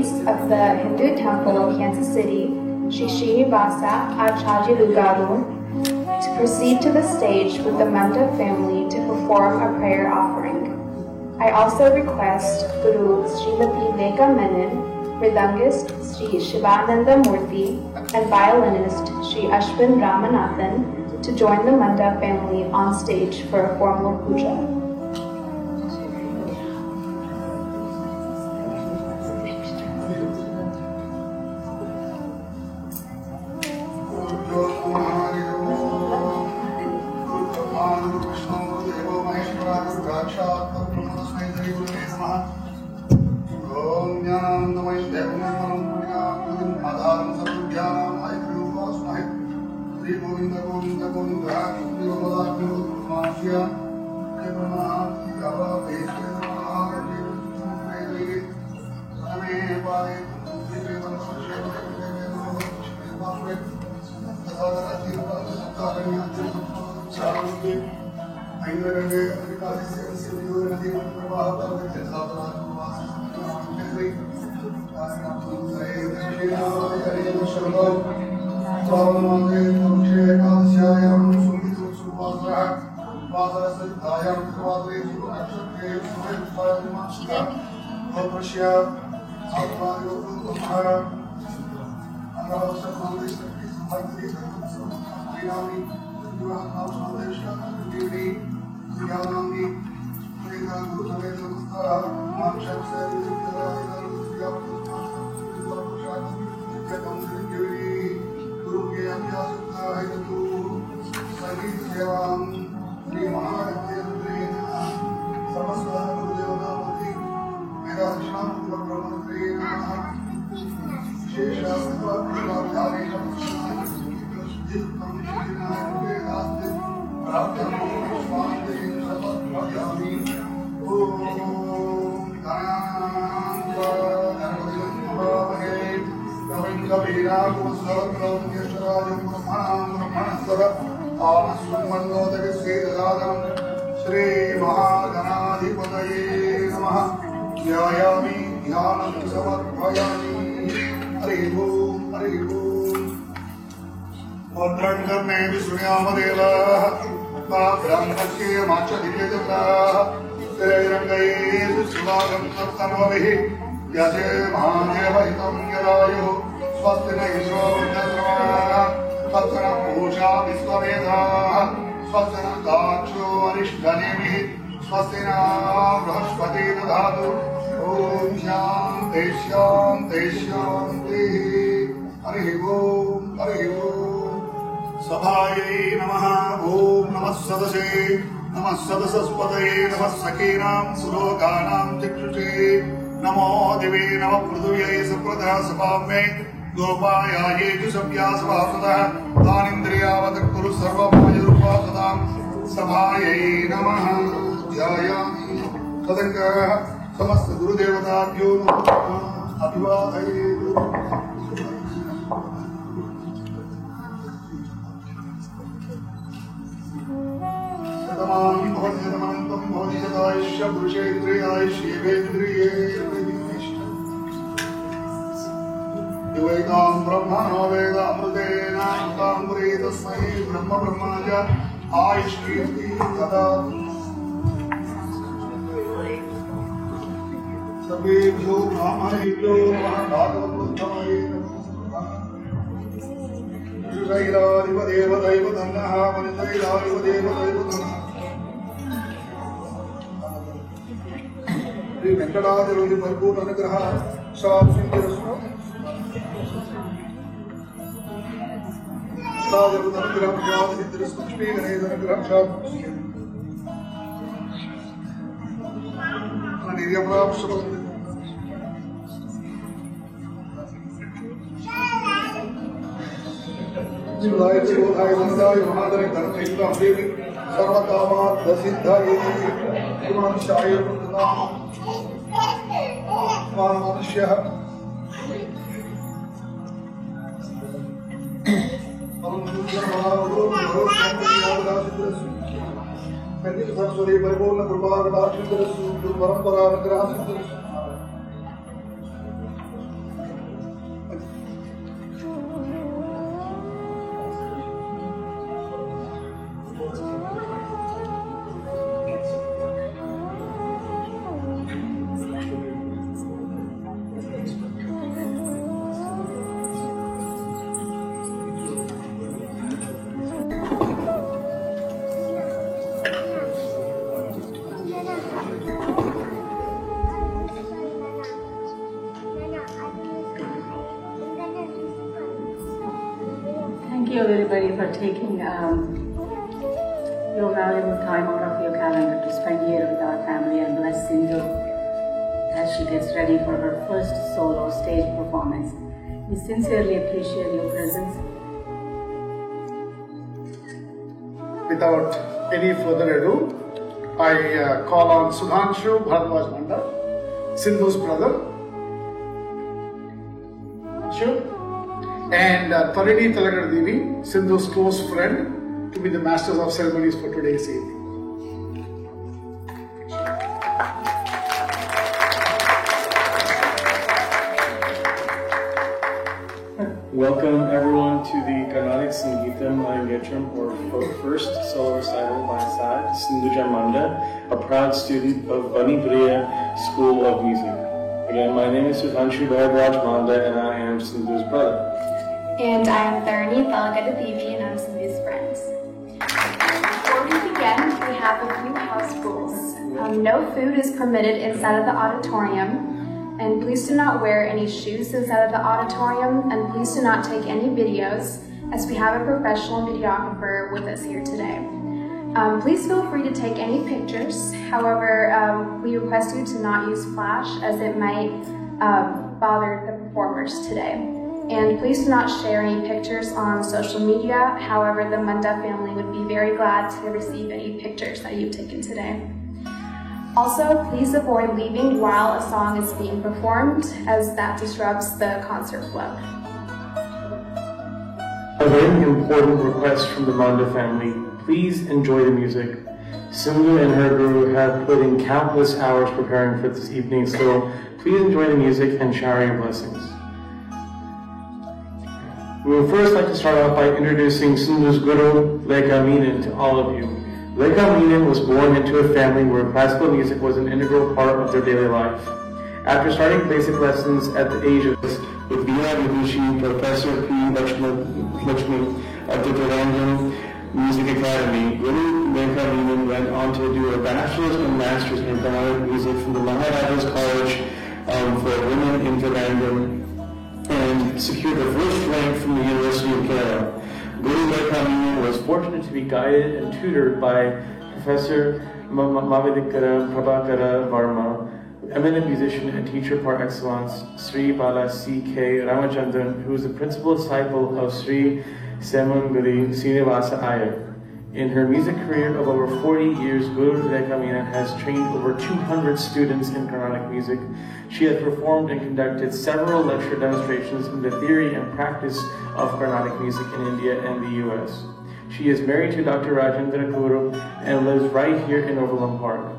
priest of the Hindu temple of Kansas City, Shri Srinivasa Acharya Garu, to proceed to the stage with the Manda family to perform a prayer offering. I also request Guru Srimati Lekha Menon, Mridangist Sri Shivananda Murthy, and violinist Sri Ashwin Ramanathan to join the Manda family on stage for a formal puja. you everybody for taking your valuable time out of your calendar to spend here with our family and bless Sindhu as she gets ready for her first solo stage performance. We sincerely appreciate your presence. Without any further ado, I call on Sudhanshu Bharadwaj Manda, Sindhu's brother, and Tarini Talagar Devi, Sindhu's close friend, to be the masters of ceremonies for today's evening. Welcome everyone to the Carnatic Sangeetam Arangetram, or first solo recital by Sad Sindhuja Manda, a proud student of Bani Priya School of Music. Again, my name is Sudhanshu Bharadwaj Manda and I am Sindhu's brother. And I am Tarini Talagar Devi and I'm Sindhu's friend. Before we begin, we have a few house rules. No food is permitted inside of the auditorium. And please do not wear any shoes inside of the auditorium, and please do not take any videos, as we have a professional videographer with us here today. Please feel free to take any pictures. However, we request you to not use flash, as it might bother the performers today. And please do not share any pictures on social media. However, the Manda family would be very glad to receive any pictures that you've taken today. Also, please avoid leaving while a song is being performed, as that disrupts the concert flow. A very important request from the Manda family: please enjoy the music. Sindhu and her guru have put in countless hours preparing for this evening, so please enjoy the music and shower your blessings. We would first like to start off by introducing Sindhu's guru, Lekha Menon, to all of you. Lekha Menon was born into a family where classical music was an integral part of their daily life. After starting basic lessons at the age of with Veena Vibhushi, Professor P. Lakshmi at the Tirangam Music Academy, Guru Lekha Menon went on to do a bachelor's and master's in Carnatic music from the Maharajas College for Women in Tirangam, and secured the first rank from the University of Kerala. Guru Lekha Menon was fortunate to be guided and tutored by Professor Mavidikara Prabhakara Varma, eminent musician and teacher par excellence, Sri Bala C.K. Ramachandran, who is the principal disciple of Sri Semanguri Srinivasa Iyer. In her music career of over 40 years, Guru Lekha Menon has trained over 200 students in Carnatic music. She has performed and conducted several lecture demonstrations in the theory and practice of Carnatic music in India and the US. She is married to Dr. Rajendra Guru and lives right here in Overland Park.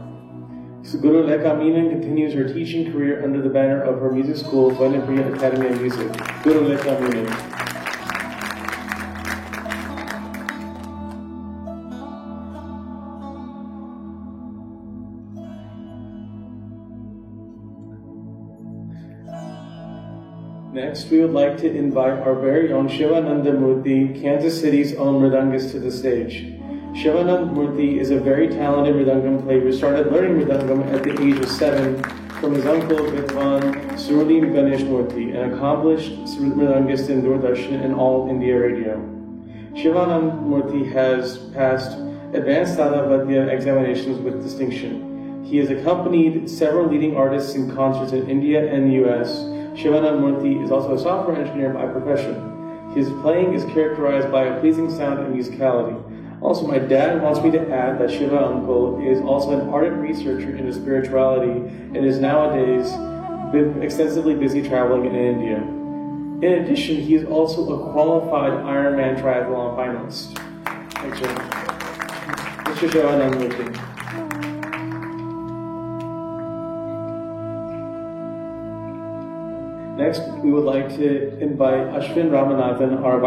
So Guru Lekha Menon continues her teaching career under the banner of her music school, Bani Priya Academy of Music. Guru Lekha Menon. Next, we would like to invite our very own Shivananda Murthy, Kansas City's own Mridangist, to the stage. Shivananda Murthy is a very talented Mridangam player who started learning Mridangam at the age of 7 from his uncle Vidwan Surli Ganesh Murthy, an accomplished Mridangist in Doordarshan and All India Radio. Shivananda Murthy has passed advanced Sadhavadya examinations with distinction. He has accompanied several leading artists in concerts in India and the US. Shivananda Murthy is also a software engineer by profession. His playing is characterized by a pleasing sound and musicality. Also, my dad wants me to add that Shiva Uncle is also an ardent researcher into spirituality and is nowadays extensively busy traveling in India. In addition, he is also a qualified Ironman triathlon finalist. Thanks, Mr. Shivananda Murthy. Next, we would like to invite Ashwin Ramanathan, our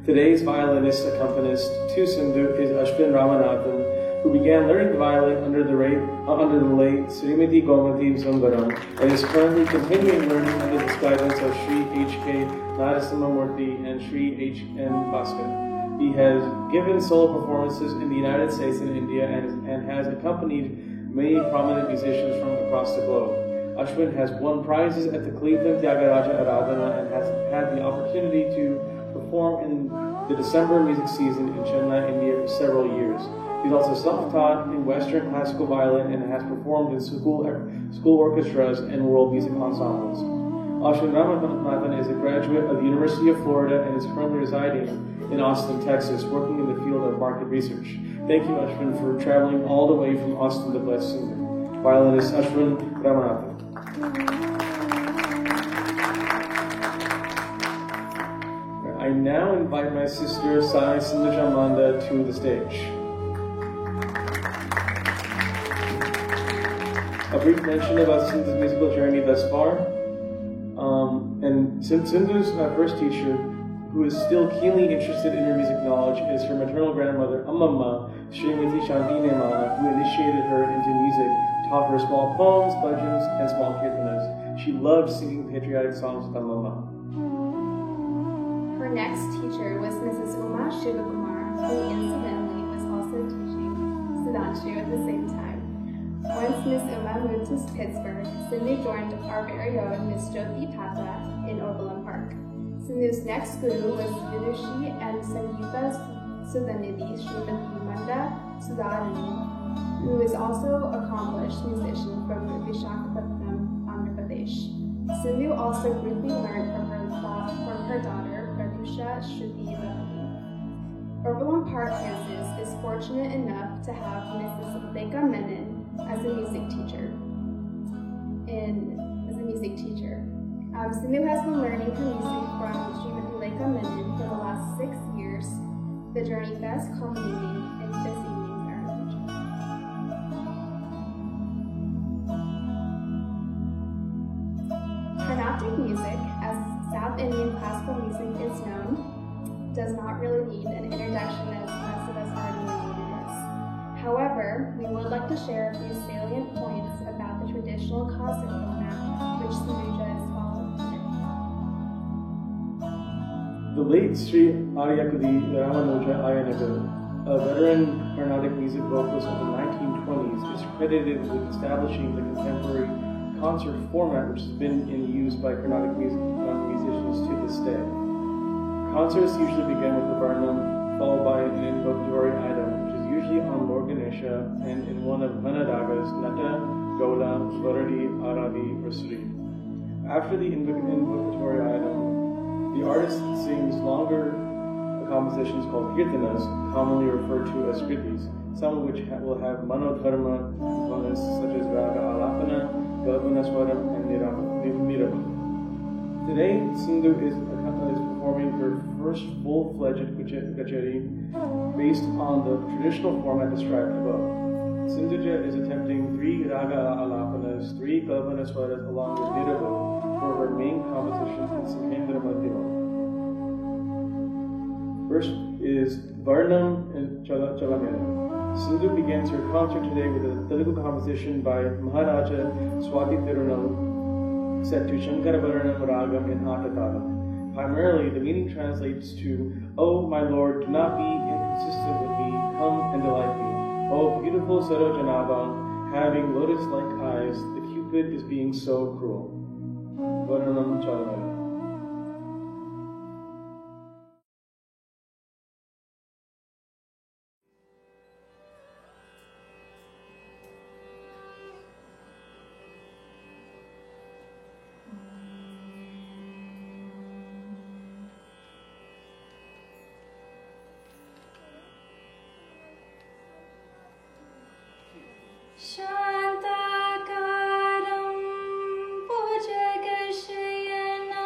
today's violinist accompanist to Sindhu is Ashwin Ramanathan, who began learning the violin under the late Srimati Gomati Sundaram and is currently continuing learning under the guidance of Sri H.K. Narasimhamurthy and Sri H.N. Bhaskar. He has given solo performances in the United States and India and has accompanied many prominent musicians from across the globe. Ashwin has won prizes at the Cleveland Tyagaraja Aradhana and has had the opportunity to perform in the December music season in Chennai, India for several years. He's also self-taught in Western classical violin and has performed in school orchestras and world music ensembles. Ashwin Ramanathan is a graduate of the University of Florida and is currently residing in Austin, Texas, working in the field of market research. Thank you, Ashwin, for traveling all the way from Austin to bless Sindhu. Violinist Ashwin Ramanathan. I now invite my sister Sai Sindhujamanda to the stage. A brief mention about Sindhu's musical journey thus far. And Sindhu's first teacher, who is still keenly interested in her music knowledge, is her maternal grandmother, Ammamma Srimati Shanti Nemana, who initiated her into music, taught her small poems, bhajans, and small kirtanas. She loved singing patriotic songs with Ammamma. Her next teacher was Mrs. Uma Shivakumar, who incidentally was also teaching Sudhanshu at the same time. Once Miss Uma moved to Pittsburgh, Sindhu joined our very own Miss Jyoti Tata in Overland Park. Sindhu's next guru was Vidushi and Sangeeta Sudhanidhi Srimati Manda Sudharani, who is also an accomplished musician from Vishakhapatnam, Andhra Pradesh. Sindhu also briefly learned from her daughter, Pradusha Shruti Bhavani. Overland Park, Kansas is fortunate enough to have Mrs. Lekha Menon as a music teacher. Sindhu has been learning her music from Srimati Lekha Menon for the last 6 years, the journey thus culminating in this evening's arrangement. Carnatic music, as South Indian classical music is known, does not really need an introduction as most of us already know what it is. However, we would like to share a few salient points about the traditional concert format which Saluja is following today. The late Sri Aryakudi Ramanuja Ayanagar, a veteran Carnatic music vocalist of the 1920s, is credited with establishing the contemporary concert format which has been in use by Carnatic musicians to this day. Concerts usually begin with the Varnam, followed by an invocatory item, which is usually on Lord Ganesha and in one of Vanadagas, Nata, Gola, Varadi, Aradi, or Sri. After the invocatory item, the artist sings longer compositions called kirtanas, commonly referred to as kritis, some of which will have manodharma components such as raga alapana, galvanaswaram, and nirabha. Today, Sindhu is performing her first full-fledged kacheri based on the traditional format described above. Sindhuja is attempting 3 raga alapanas, 3 galvanaswaras along with nirabha for her main composition in Simhendra Madhyama. First is Varnam and Chalamela. Sindhu begins her concert today with a Telugu composition by Maharaja Swati Tirunal set to Shankara Varnam Ragam in Atatalam. Primarily, the meaning translates to, "Oh, my Lord, do not be inconsistent with me, come and delight me. Oh, beautiful Sarojanava, having lotus-like eyes, the Cupid is being so cruel." Varnam Chalamela. Shantakaram Bhujagashayana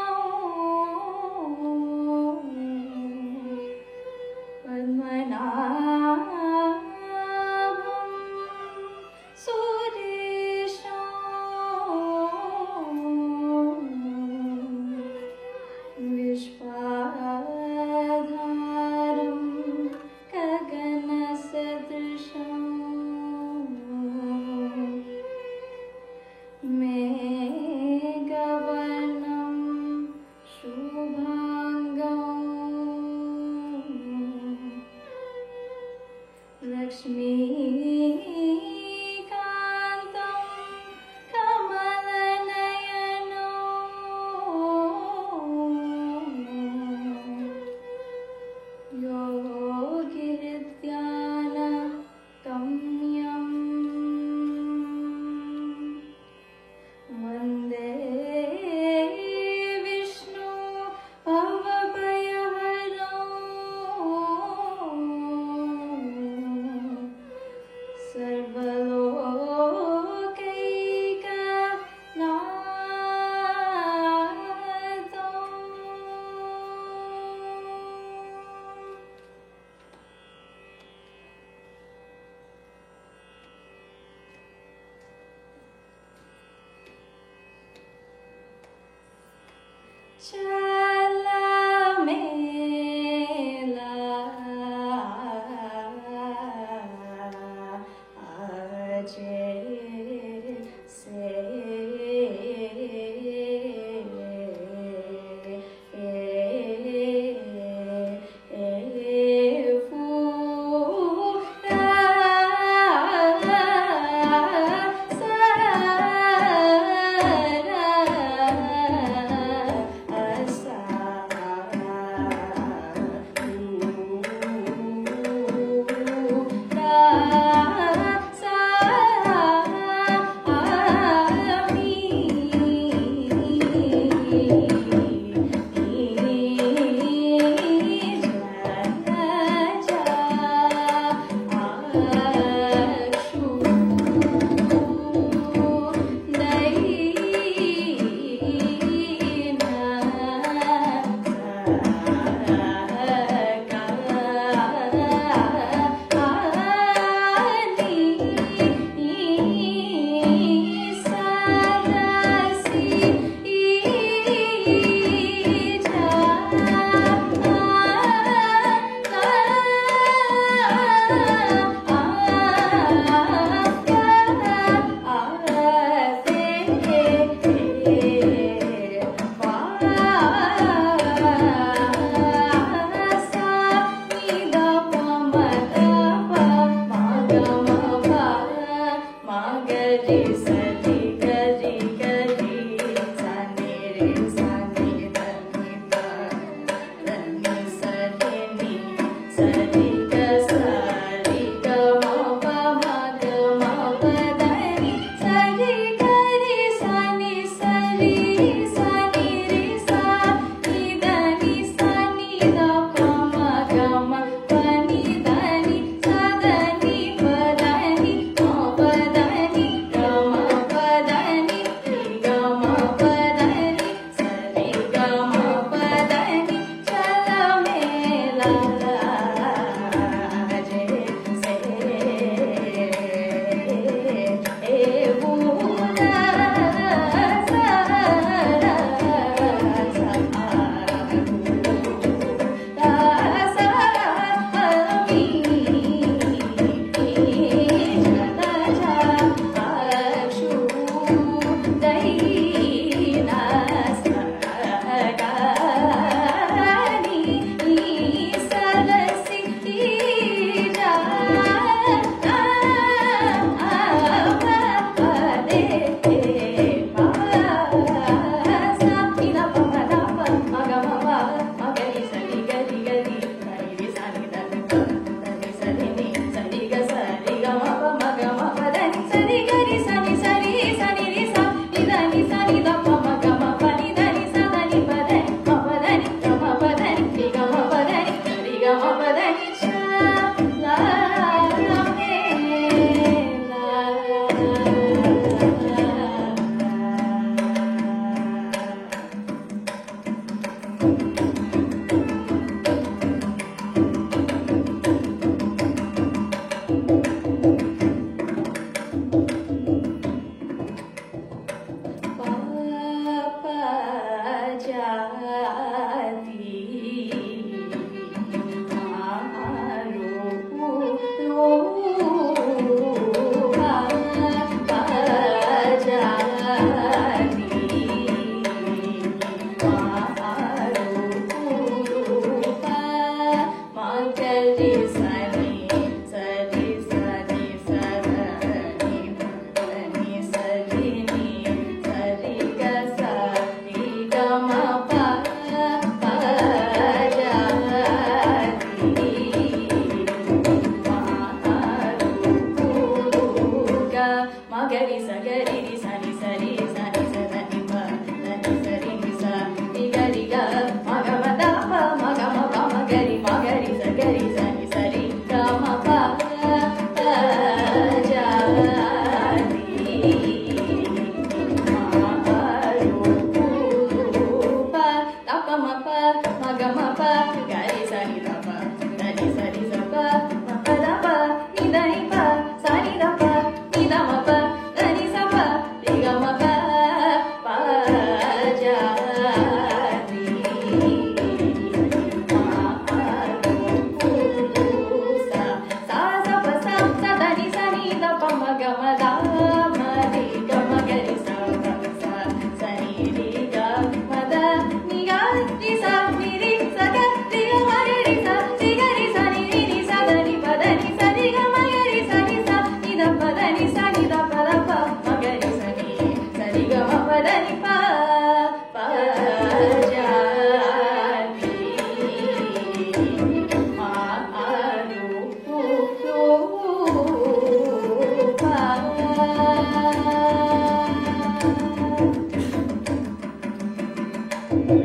The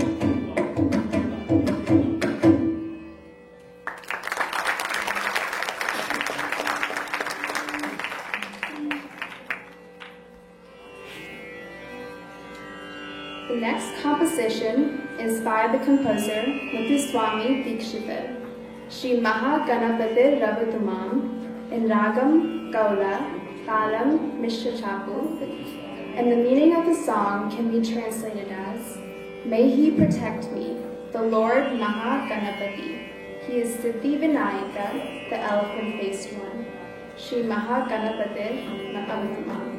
next composition is by the composer Muthuswami Dikshita, Shri Mahaganapatir Ravatumam, in Ragam Gaula, Talam Mishra Chapu, and the meaning of the song can be translated as, May He protect me, the Lord Mahaganapati. He is Siddhi Vinayaka, the eloquent-faced one. Shri Mahaganapatir Ravatumam.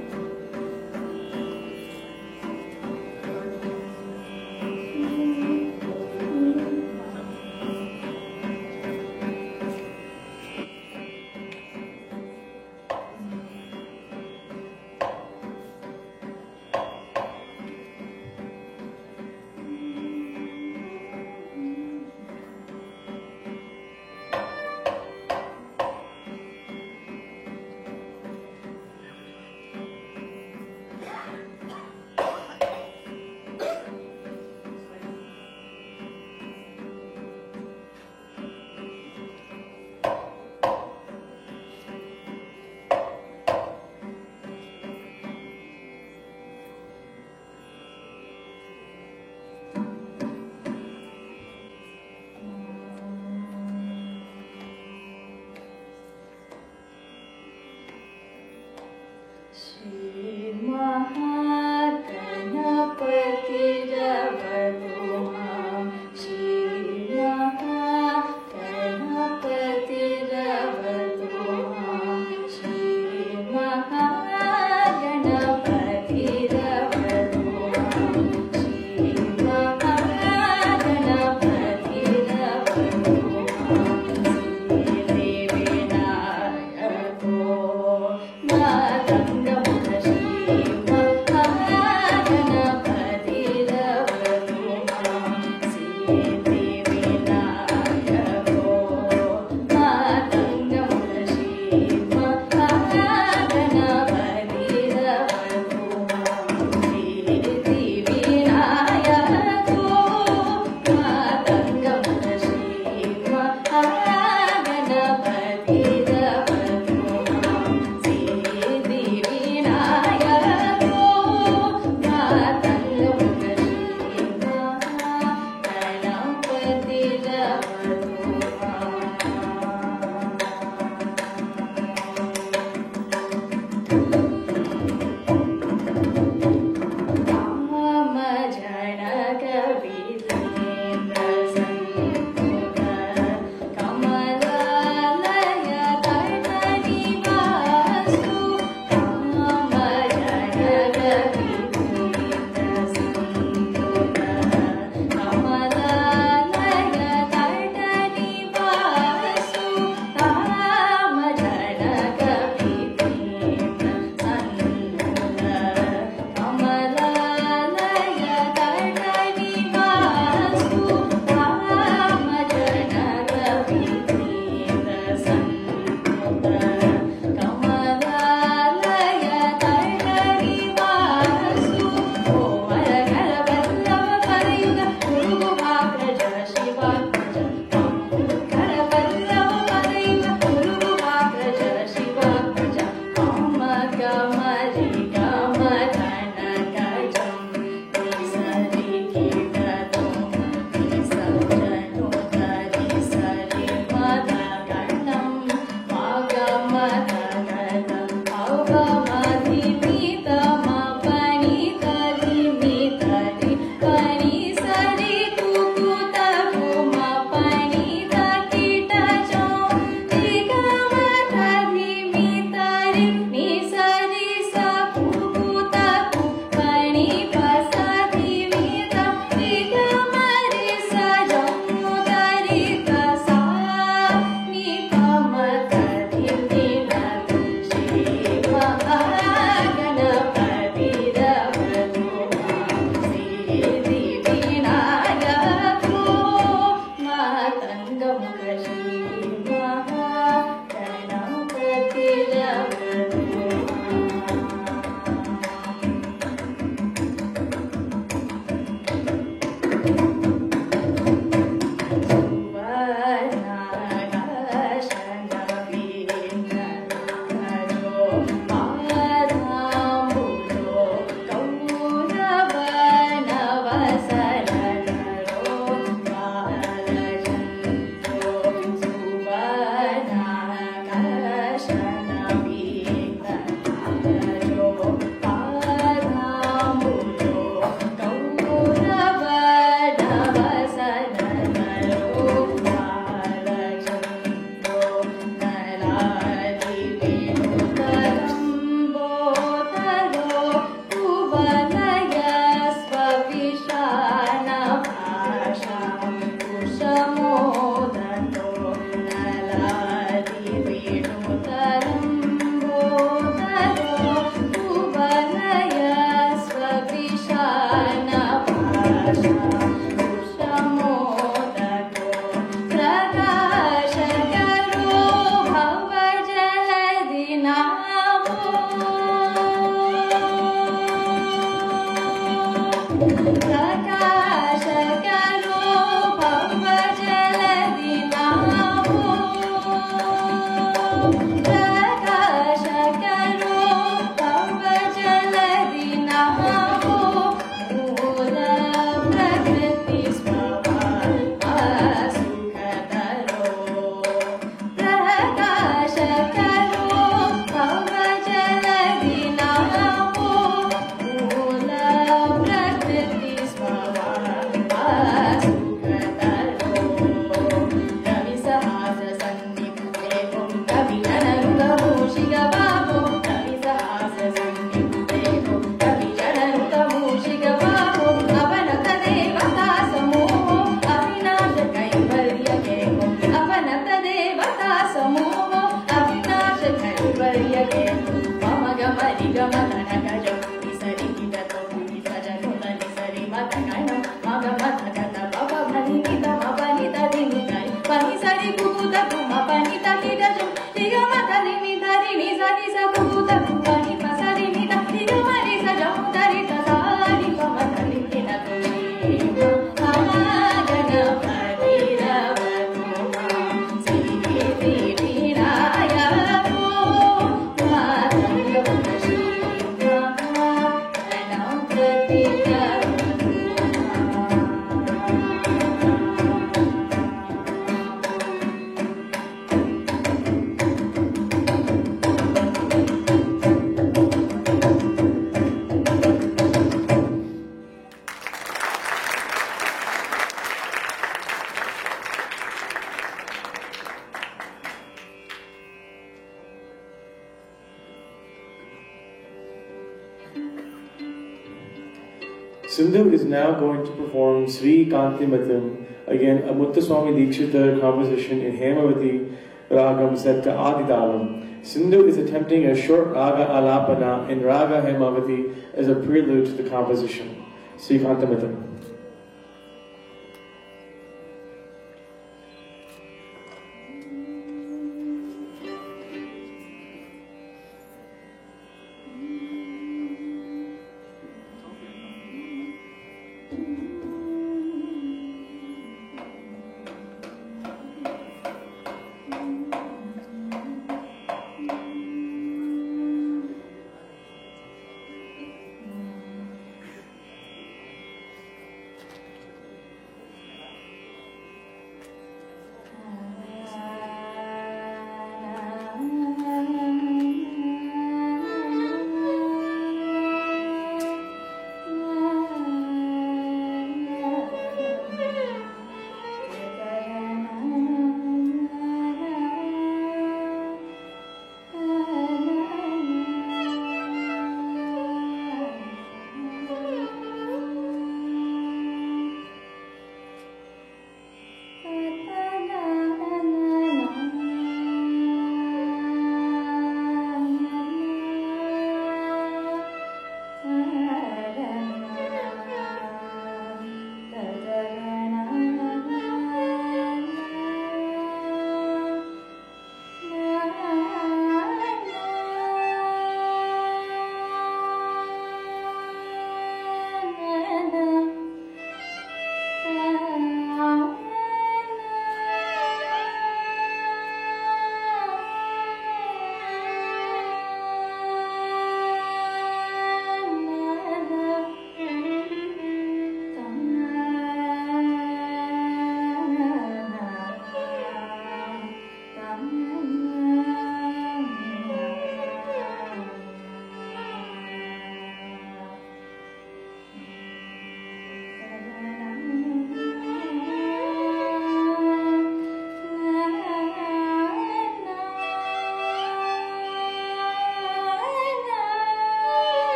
Sindhu is now going to perform Sri Kantimatam, again a Muthuswami Dikshita composition in Hemavati Ragam set to Aditalam. Sindhu is attempting a short Raga Alapana in Raga Hemavati as a prelude to the composition. Sri Kantimatam.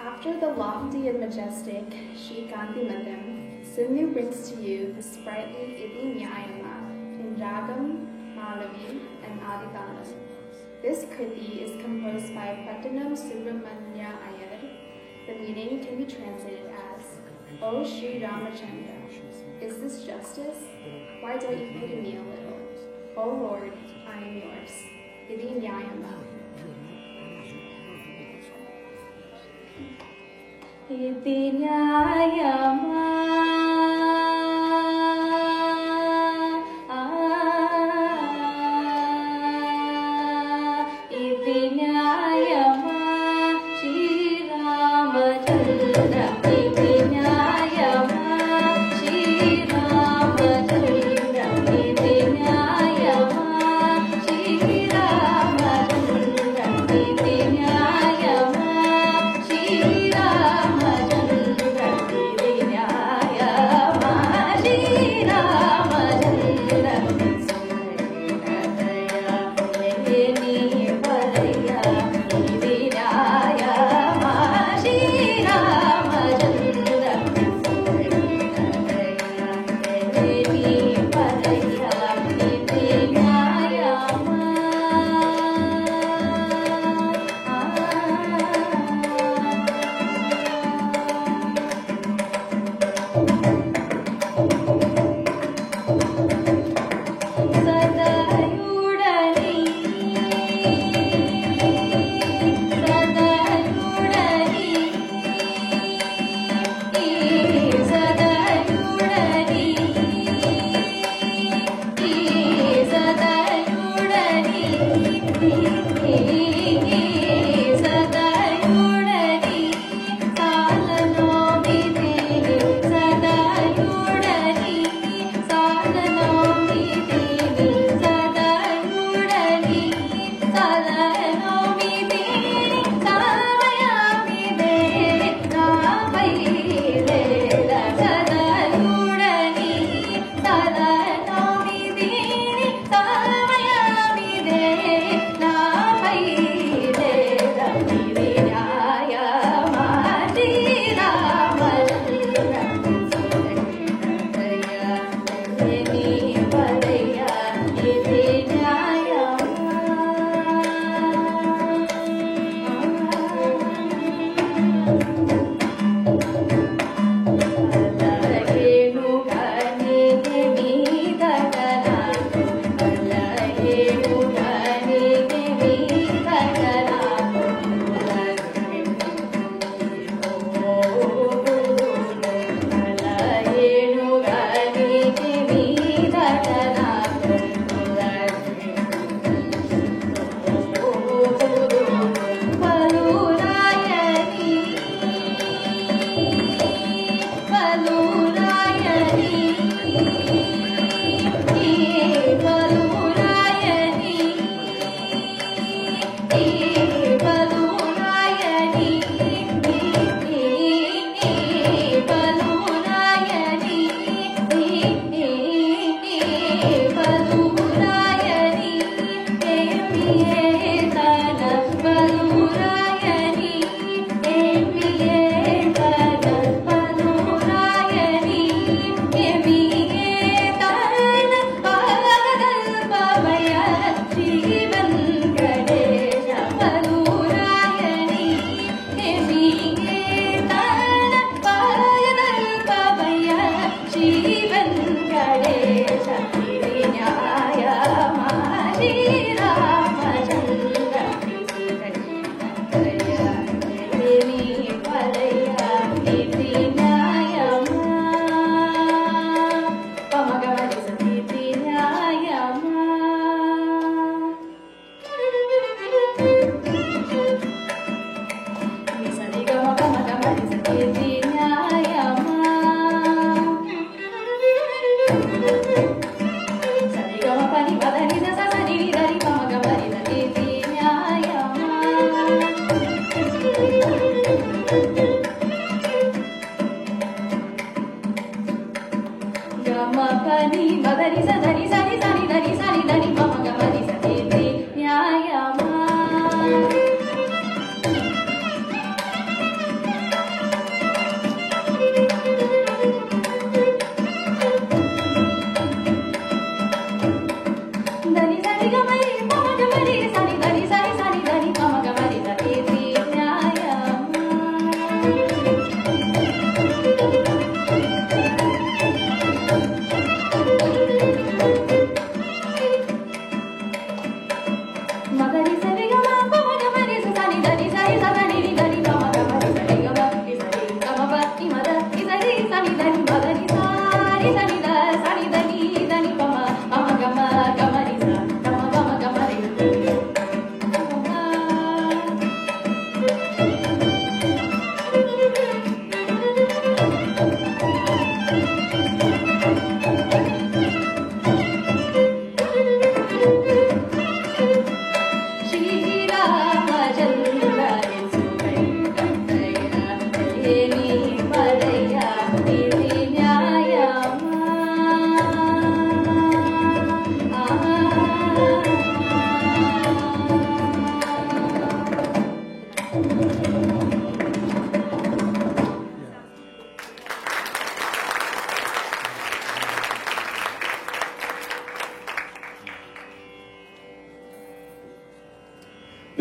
After the lofty and majestic Shri Kandimatam, Sindhu brings to you the sprightly Idi Nyayama in Ragam, Malavi, and Aditana. This kriti is composed by Pattanam Subramanya Iyer. The meaning can be translated as, O Sri Ramachandra, is this justice? Why don't you pity me a little? O Lord, I am yours. Idi Nyayama. Idi Nyayama.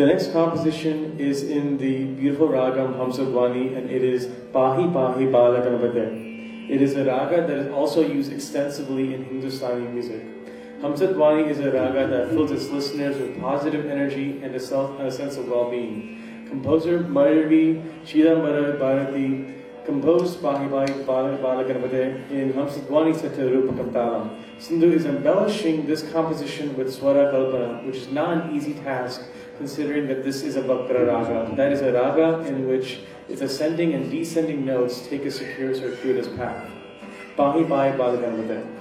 The next composition is in the beautiful ragam Hamsadwani, and it is Pahi Pahi Bala Ganapate. It is a raga that is also used extensively in Hindustani music. Hamsadwani is a raga that fills its listeners with positive energy and a sense of well-being. Composer Madhavi Chidambara Bharati composed Pahi Pahi Bala Ganapate in Hamsadwani Satarupakam Talam. Sindhu is embellishing this composition with Swara Kalpana, which is not an easy task considering that this is a Vakra raga. That is a raga in which its ascending and descending notes take a secure circuitous path. Pahi Pahi Bala Ganapate.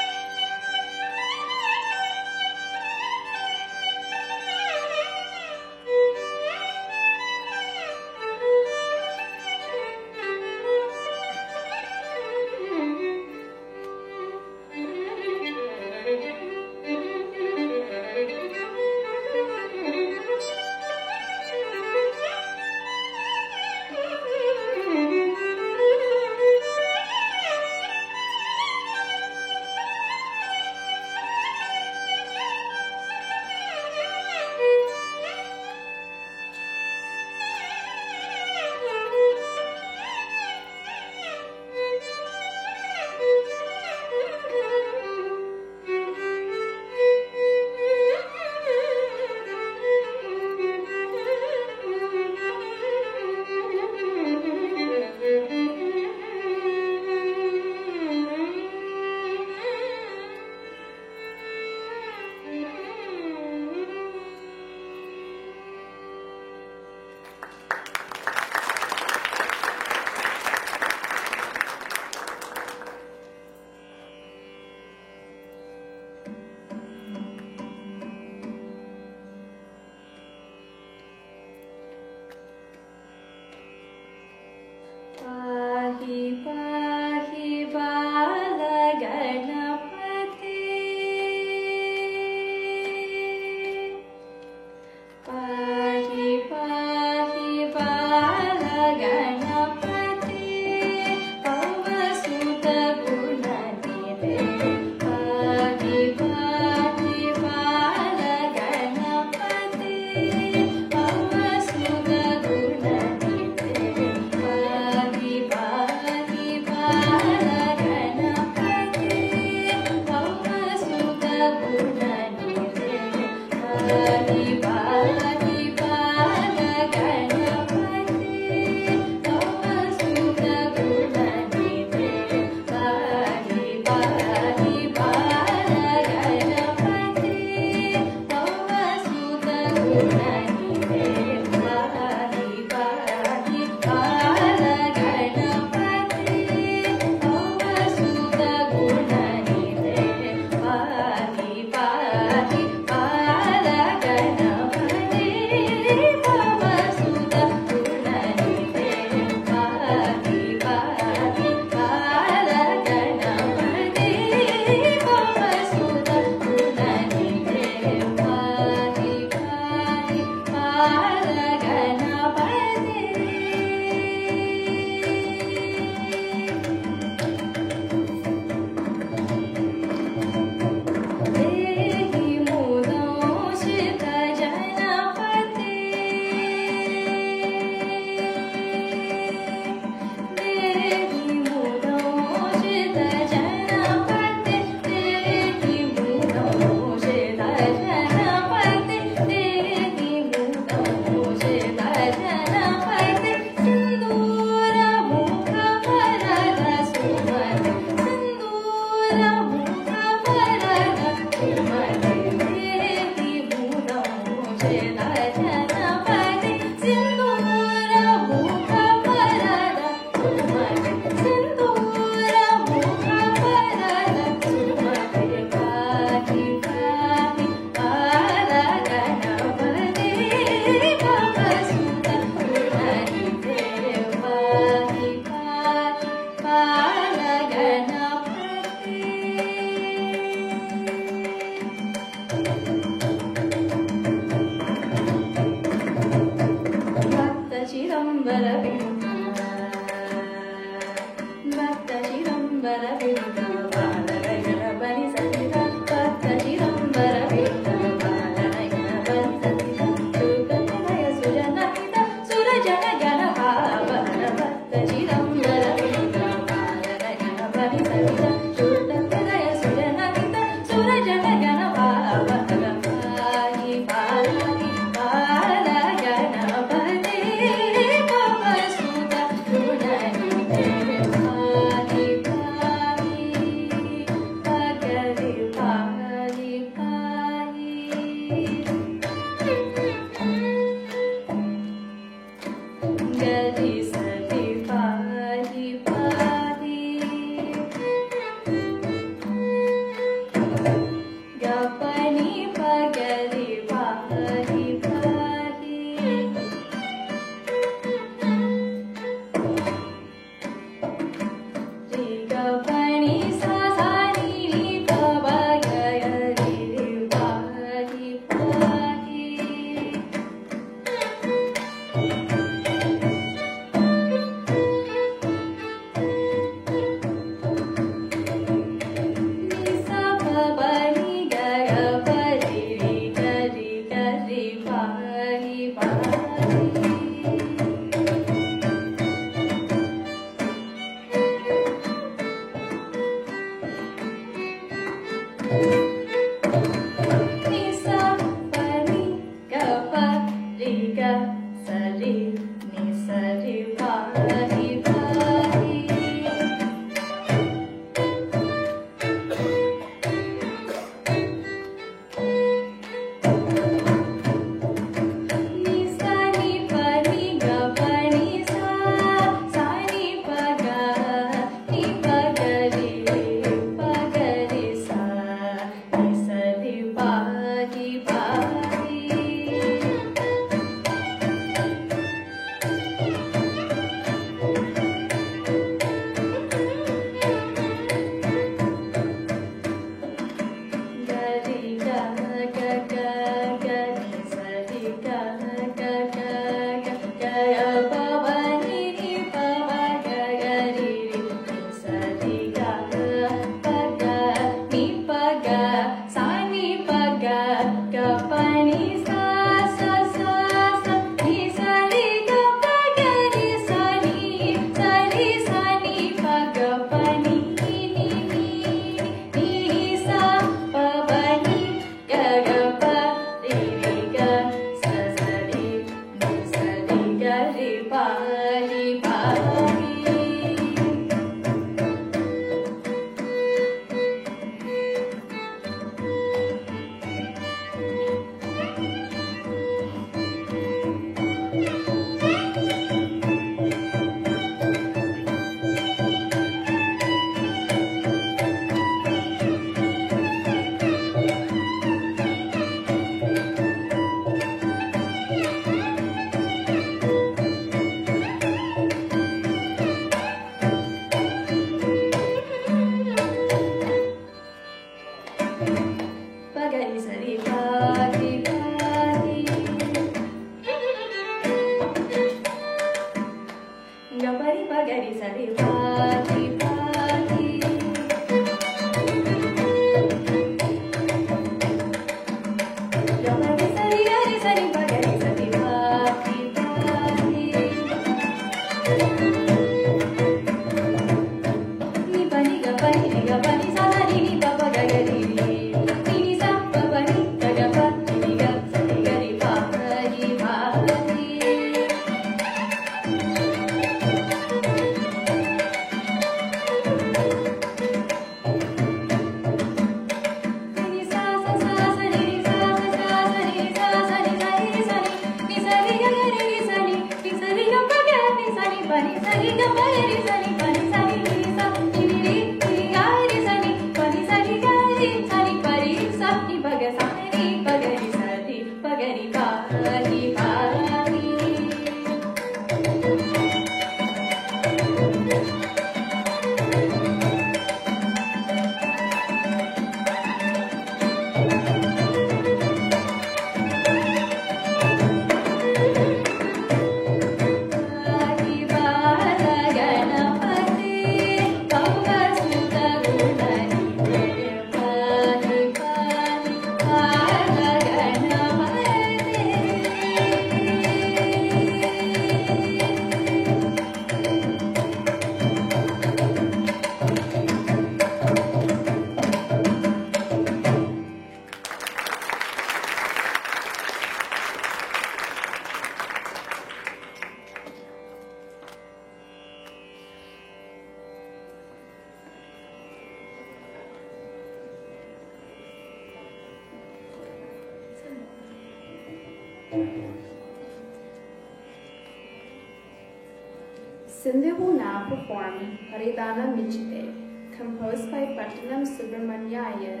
Sindhu will now perform Haridana Michite, composed by Pattanam Subramanya Iyer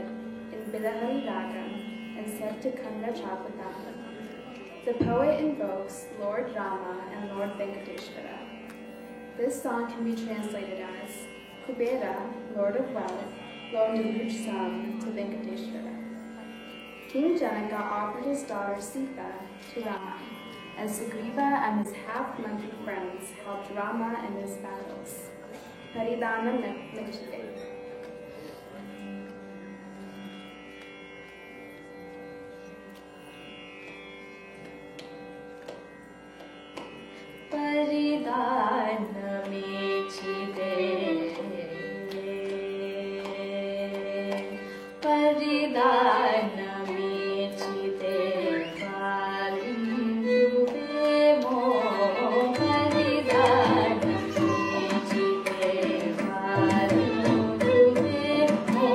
in Bilahari Ragam and set to Kanga Chapatana. The poet invokes Lord Rama and Lord Venkateshwara. This song can be translated as Kubera, Lord of Wealth, loaned a huge sum to Venkateshwara. King Janaka offered his daughter Sita to Rama, and Sugriva and his half-monkey friends helped Rama in his battles. Haridana Michite. Paridana Michite, Paridana Michite, Parinjuve mo, Paridana Michite, Parinjuve mo,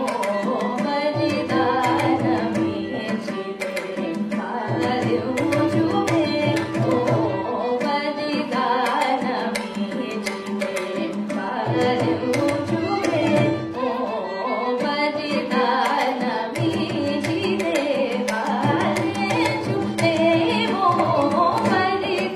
Paridana Michite, Parinjuve mo, Paridana Michite, Parinjuve mo, Paridana Michite, Parinjuve mo, Paridana Michite, Parinjuve mo, Paridana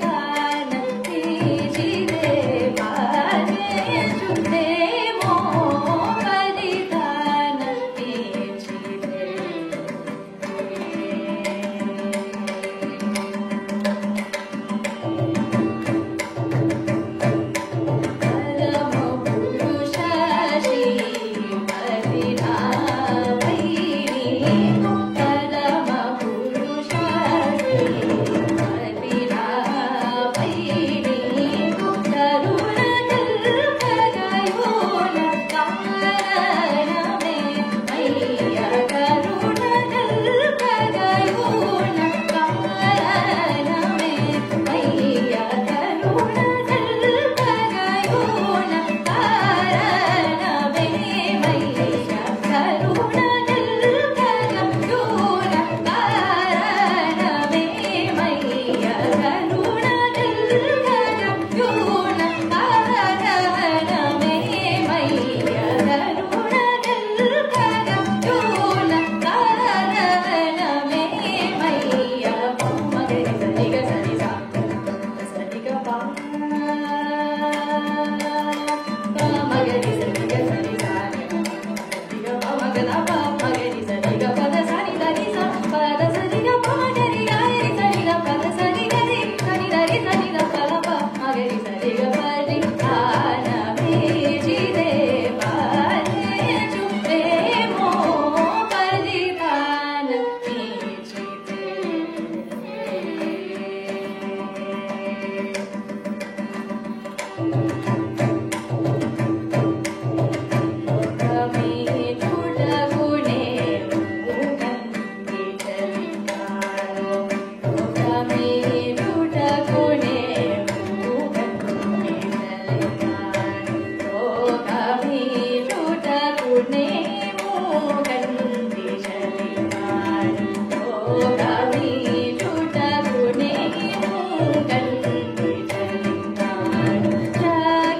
Jai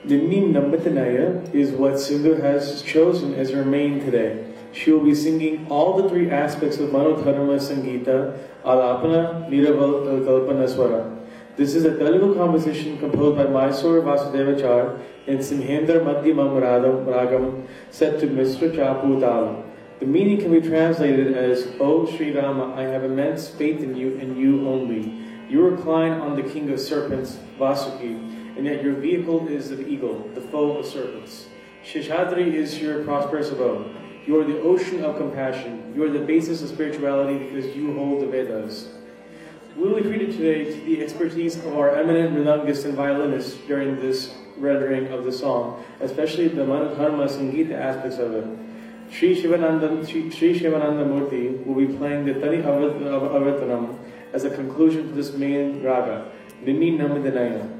Ninni Nambatanaya is what Sindhu has chosen as her main today. She will be singing all the three aspects of Manodharma Sangita, Alapana, Niraval, and Kalpana Swara. This is a Telugu composition composed by Mysore Vasudevachar in Simhendra Madhyamam Ragam set to Mr. Chapu Talam. The meaning can be translated as, O Sri Rama, I have immense faith in you and you only. You recline on the king of serpents, Vasuki, and yet your vehicle is the eagle, the foe of serpents. Sheshadri is your prosperous abode. You are the ocean of compassion. You are the basis of spirituality because you hold the Vedas. We will be treated today to the expertise of our eminent mridangist and violinist during this rendering of the song, especially the Manodharma Sangita aspects of it. Sri Shivananda Murthy will be playing the Tani Avatanam as a conclusion to this main raga, Ninni Namadanaya.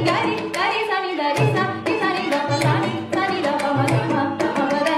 Gari, gari, sani, dari, sa, ni, sani, da, pa, sani, sani, da, pa, ma, ga, ma, pa, ma, pa, da,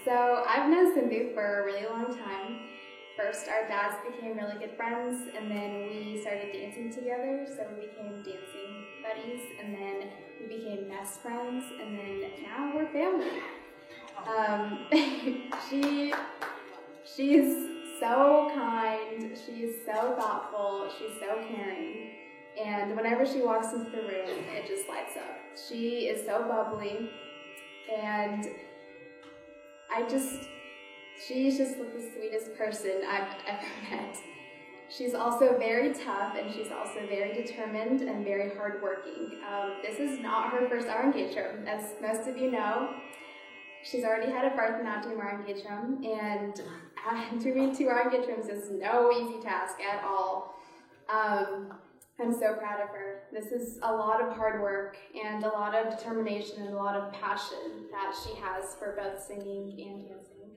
So I've known Sindhu for a really long time. First, our dads became really good friends, and then we started dancing together, so we became dancing buddies, and then we became best friends, and then now we're family. She's so kind, she is so thoughtful, she's so caring, and whenever she walks into the room, it just lights up. She is so bubbly, and she's just the sweetest person I've ever met. She's also very tough, and she's also very determined and very hardworking. This is not her first Arangetram, as most of you know. She's already had a Bharatanatyam Arangetram, and doing 2 Arangetrams is no easy task at all. I'm so proud of her. This is a lot of hard work and a lot of determination and a lot of passion that she has for both singing and dancing.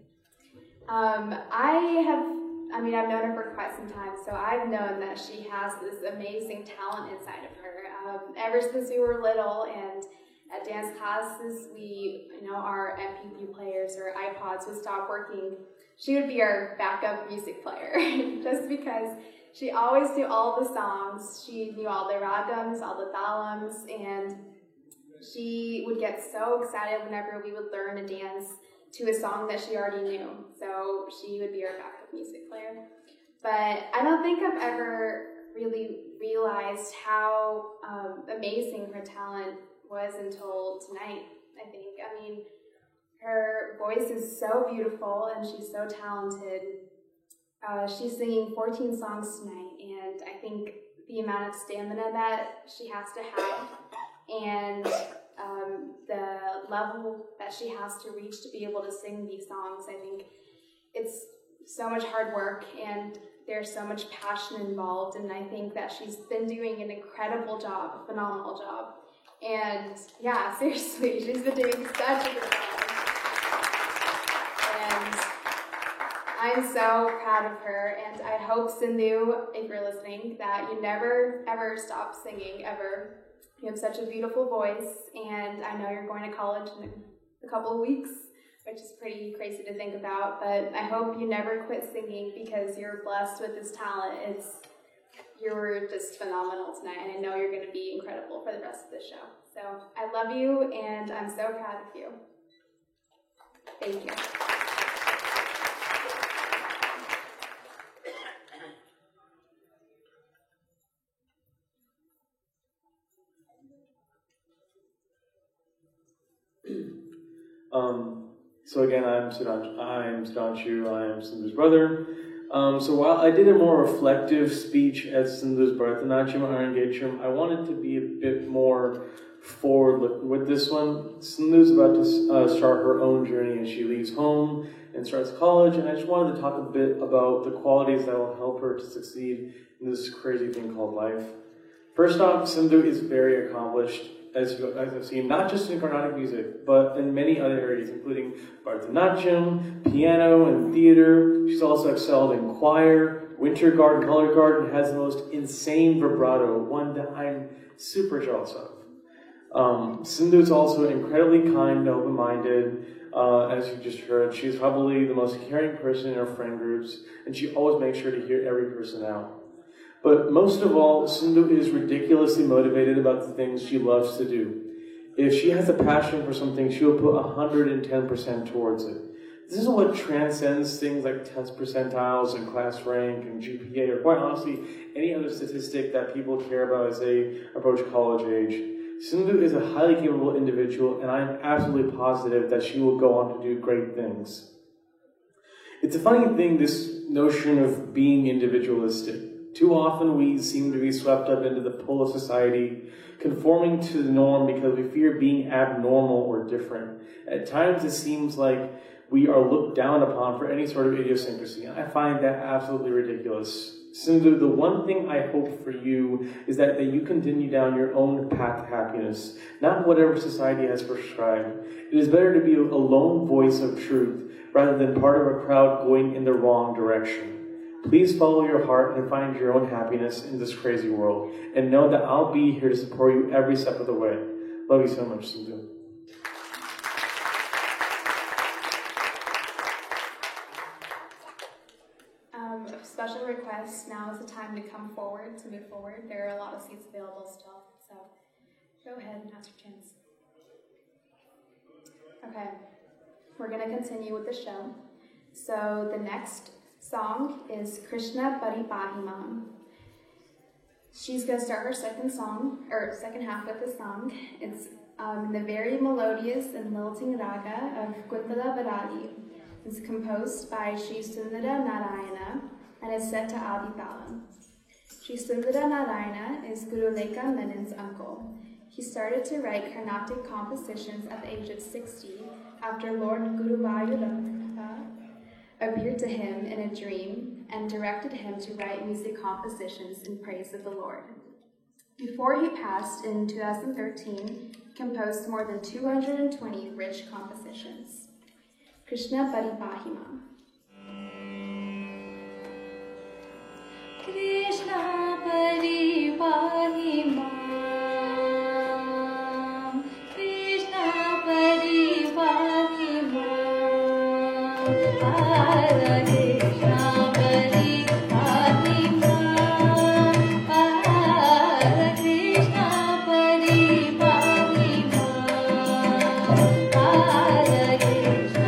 I've known her for quite some time, so I've known that she has this amazing talent inside of her. Ever since we were little, and at dance classes, our MP3 players or iPods would stop working, she would be our backup music player, just because she always knew all the songs. She knew all the ragams, all the thalams, and she would get so excited whenever we would learn a dance to a song that she already knew. So she would be our backup music player. But I don't think I've ever really realized how amazing her talent was until tonight, I think. Her voice is so beautiful and she's so talented. She's singing 14 songs tonight, and I think the amount of stamina that she has to have and the level that she has to reach to be able to sing these songs, I think it's so much hard work and there's so much passion involved, and I think that she's been doing an incredible job, a phenomenal job. And yeah, seriously, she's been doing such a good job. And I'm so proud of her, and I hope, Sindhu, if you're listening, that you never, ever stop singing, ever. You have such a beautiful voice, and I know you're going to college in a couple of weeks, which is pretty crazy to think about, but I hope you never quit singing because you're blessed with this talent. You were just phenomenal tonight, and I know you're going to be incredible for the rest of the show. So I love you, and I'm so proud of you. Thank you. So again, I'm Sudhanshu, I am Sindhu's brother. So while I did a more reflective speech at Sindhu's Bharatanatyam Arangetram, I wanted to be a bit more forward-looking with this one. Sindhu's about to start her own journey as she leaves home and starts college, and I just wanted to talk a bit about the qualities that will help her to succeed in this crazy thing called life. First off, Sindhu is very accomplished, as I've seen, not just in Carnatic music, but in many other areas, including Bharatanatyam, piano, and theater. She's also excelled in choir, winter garden, color garden, has the most insane vibrato, one that I'm super jealous of. Sindhu is also incredibly kind and open-minded, as you just heard. She's probably the most caring person in her friend groups, and she always makes sure to hear every person out. But most of all, Sindhu is ridiculously motivated about the things she loves to do. If she has a passion for something, she will put 110% towards it. This is what transcends things like test percentiles and class rank and GPA, or quite honestly, any other statistic that people care about as they approach college age. Sindhu is a highly capable individual, and I am absolutely positive that she will go on to do great things. It's a funny thing, this notion of being individualistic. Too often we seem to be swept up into the pull of society, conforming to the norm because we fear being abnormal or different. At times it seems like we are looked down upon for any sort of idiosyncrasy, and I find that absolutely ridiculous. Sindhu, the one thing I hope for you is that you continue down your own path to happiness, not whatever society has prescribed. It is better to be a lone voice of truth rather than part of a crowd going in the wrong direction. Please follow your heart and find your own happiness in this crazy world. And know that I'll be here to support you every step of the way. Love you so much, Sindhu. Special request, now is the time to come forward, to move forward. There are a lot of seats available still, so go ahead and now's your chance. Okay, we're going to continue with the show. So the next song is Krishna Paripahimam. She's going to start her second half with a song. It's in the very melodious and lilting raga of Kuntala Varali. It's composed by Sri Sundara Narayana and is set to Adi Talam. Sri Sundara Narayana is Guru Lekha Menon's uncle. He started to write Carnatic compositions at the age of 60 after Lord Guruvayurappa appeared to him in a dream and directed him to write music compositions in praise of the Lord. Before he passed in 2013, he composed more than 220 rich compositions. Krishna Paripahimam. Krishna Paripahimam. Krishna Paripahimam. Hare Krishna Paripahimam. Hare Krishna Paripahimam. Hare Krishna Paripahimam. Hare Krishna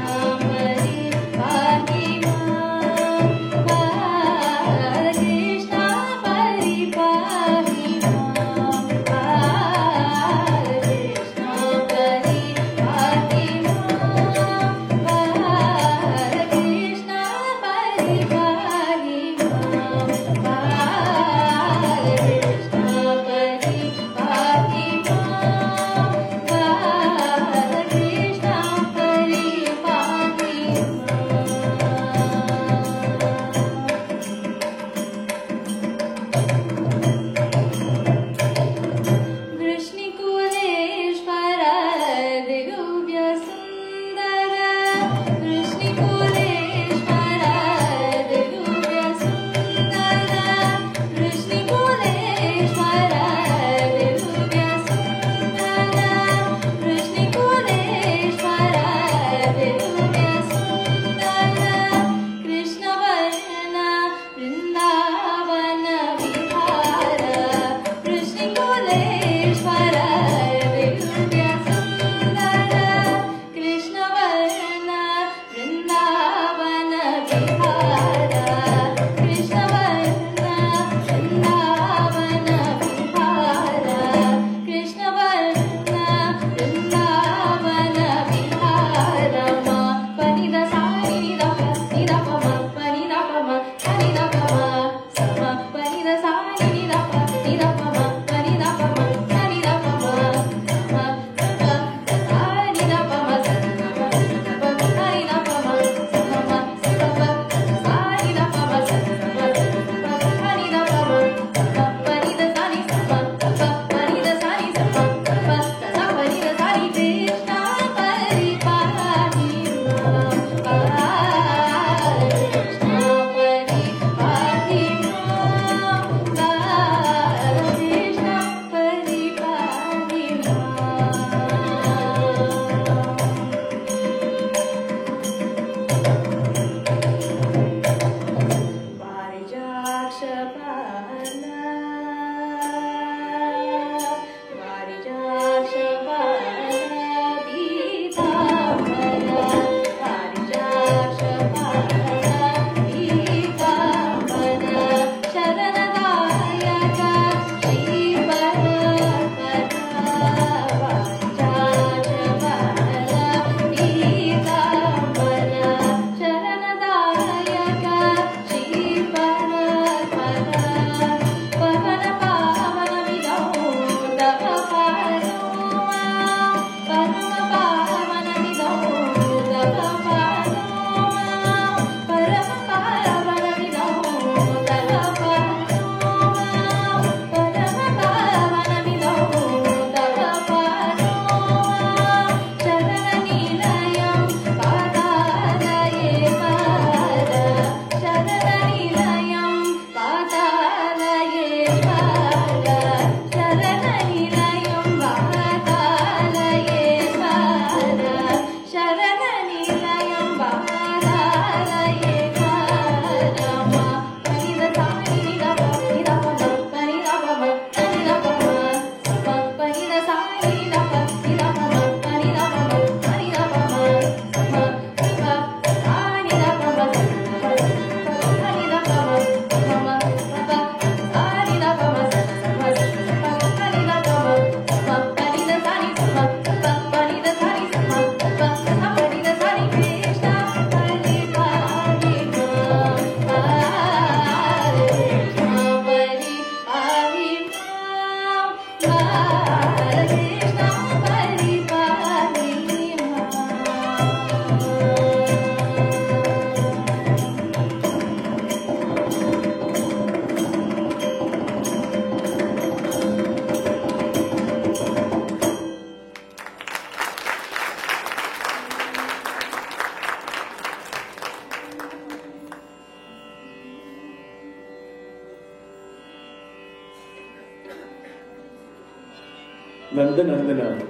Nanda Nandana.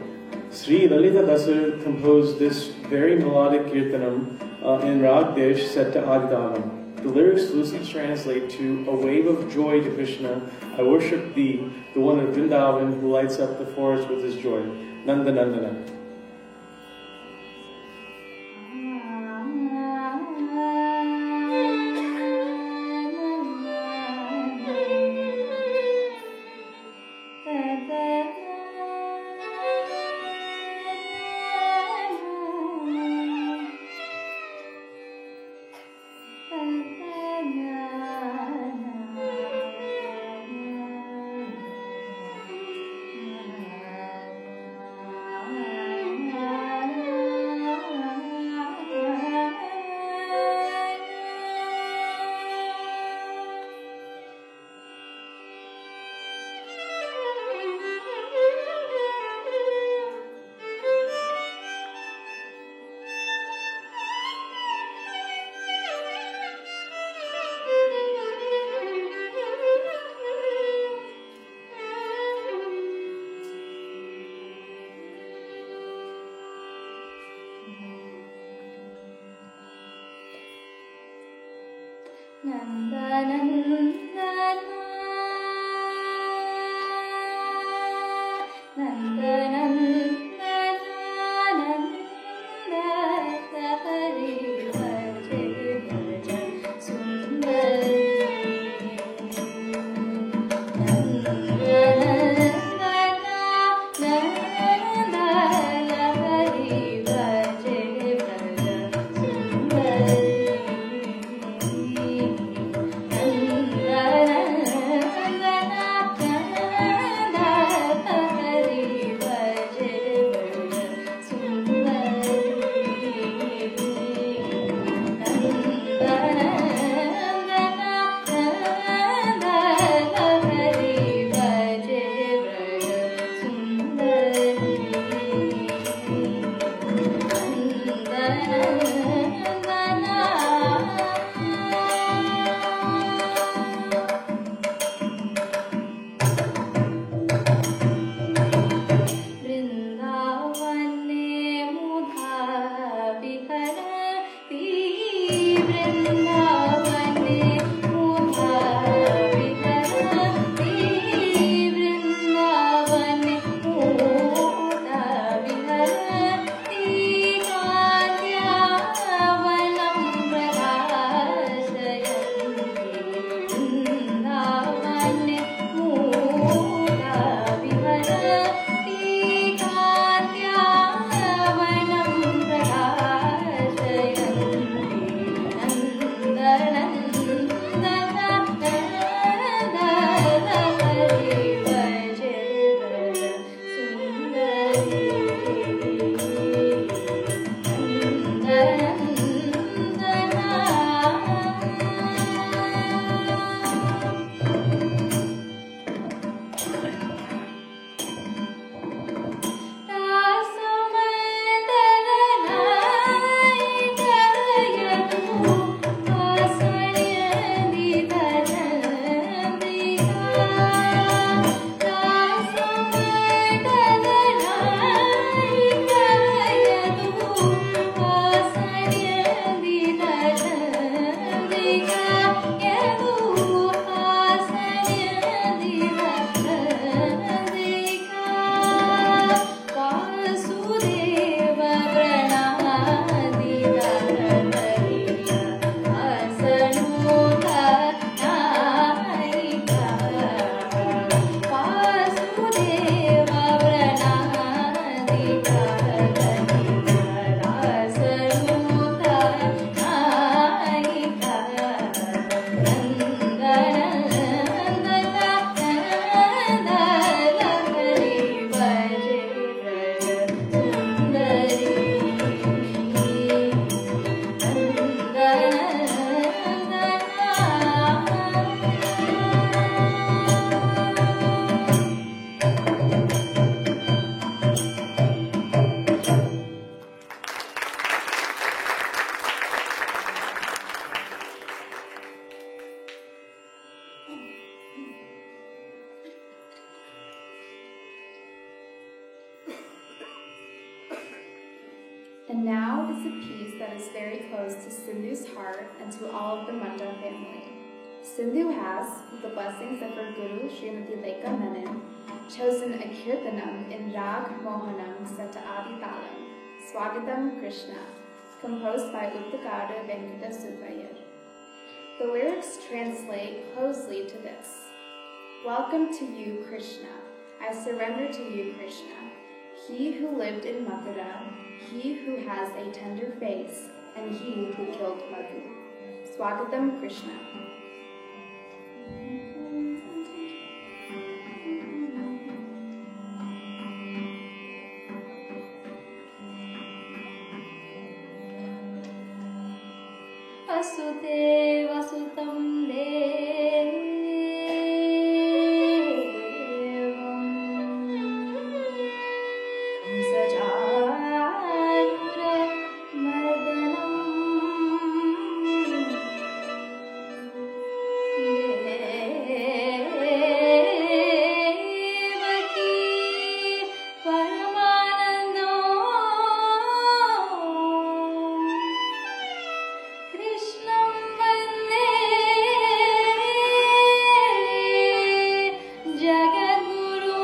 Sri Lalita Dasar composed this very melodic kirtanam in Rag Desh set to Adidagam. The lyrics loosely translate to a wave of joy to Krishna. I worship thee, the one of Vrindavan who lights up the forest with his joy. Nanda Nandana. Nanda And now is a piece that is very close to Sindhu's heart and to all of the Munda family. Sindhu has, with the blessings of her Guru Srimati Lekha Menon, chosen a kirtanam in Rag Mohanam set to Adi Talam, Swagatam Krishna, composed by Uttakada Venkata Subbaiyer. The lyrics translate closely to this: Welcome to you, Krishna. I surrender to you, Krishna. He who lived in Mathura, he who has a tender face, and he who killed Madhu. Swagatam Krishna. Vasudeva Sutam Devam Kamsajayura Mardanam Devaki Paramanandam Krishnam Vande Jagadguru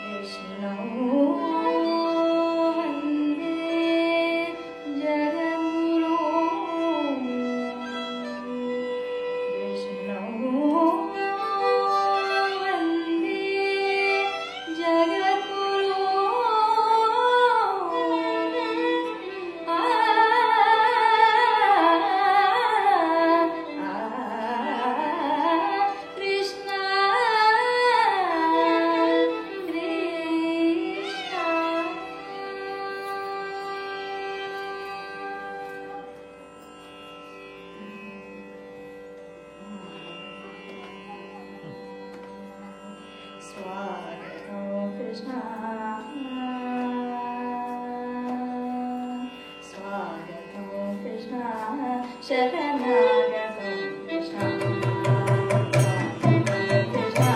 Krishnam Vande Jagadguru Krishnam Vande Krishna Swagatam Krishna Swagatam Krishna Sharanagatam Krishna Swagatam Krishna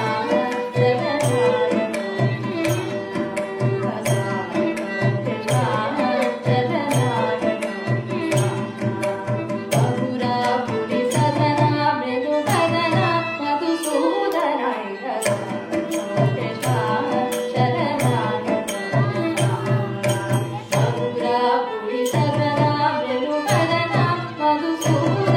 Sharanagatam Krishna Bahura Puri Sadhana Mridu Bhadana Madhusudana Krishna Sharanagatam Bahura Puri Sadhana Mridu Bhadana Madhusudana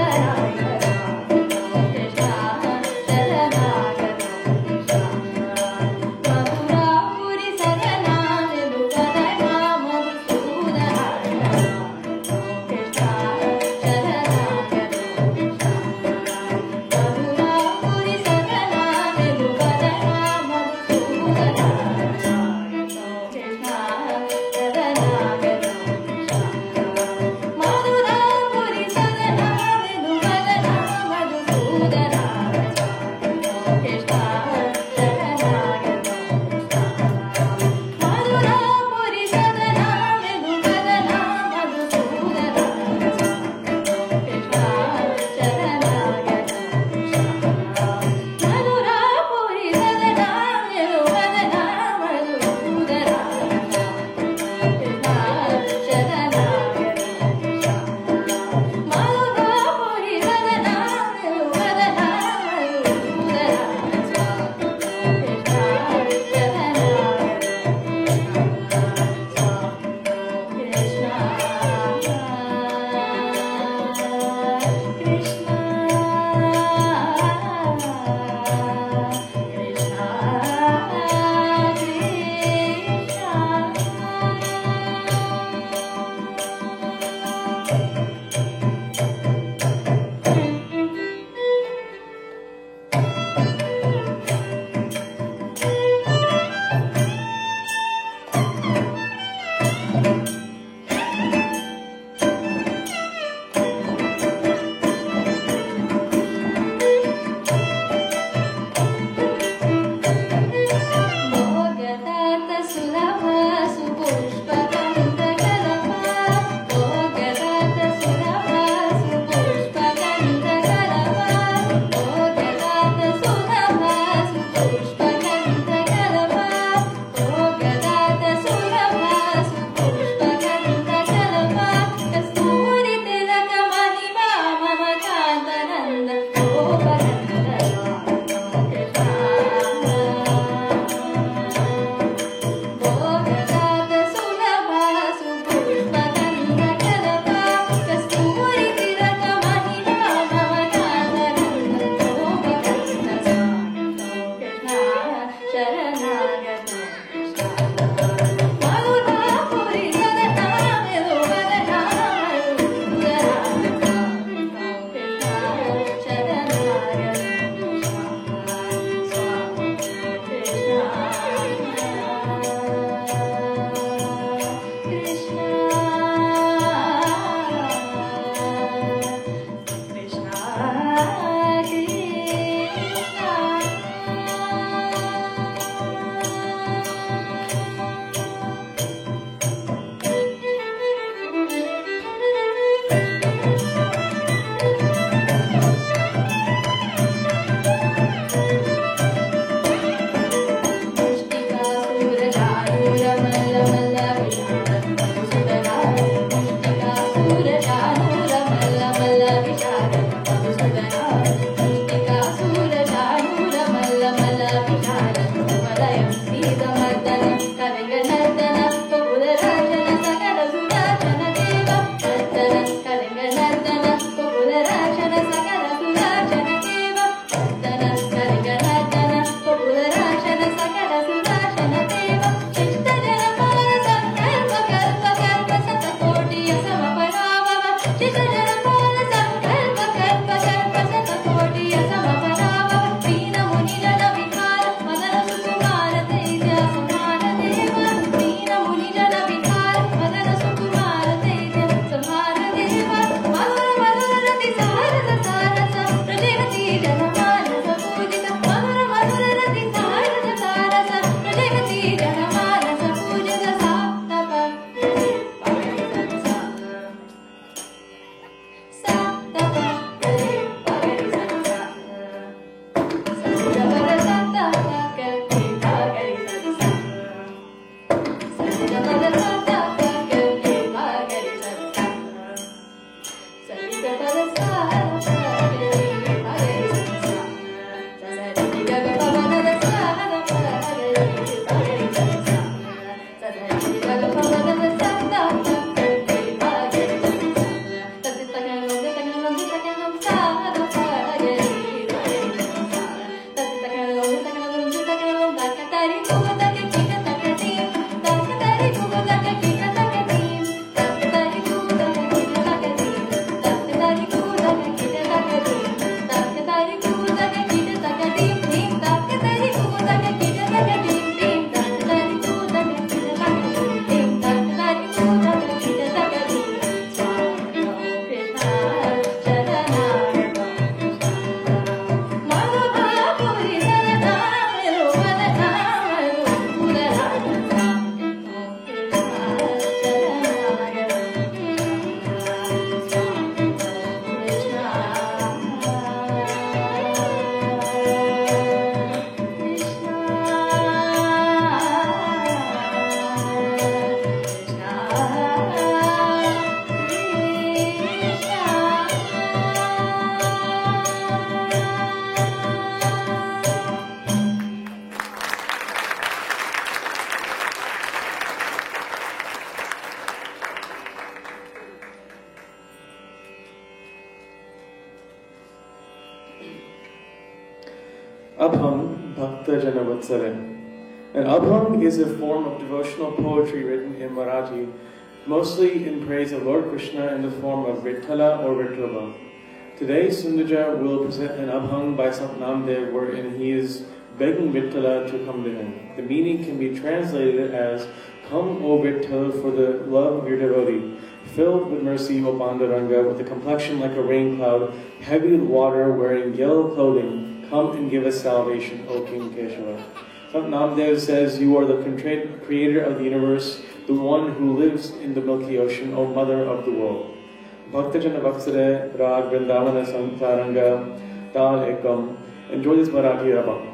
Abhang Bhakta Jana Vatsale. An abhang is a form of devotional poetry written in Marathi, mostly in praise of Lord Krishna in the form of Vitthala or Vittlava. Today, Sundaja will present an abhang by Sant Namdev wherein he is begging Vitthala to come to him. The meaning can be translated as, "Come, O Vittal, for the love of your devotee, filled with mercy, O Panduranga, with a complexion like a rain cloud, heavy with water, wearing yellow clothing, come and give us salvation, O King Keshava." Sant Namdev says, "You are the creator of the universe, the one who lives in the milky ocean, O mother of the world." Bhaktajana Vaksare Rag Vrindavana Santaranga Tal Ekam. Enjoy this Marathi Abhang.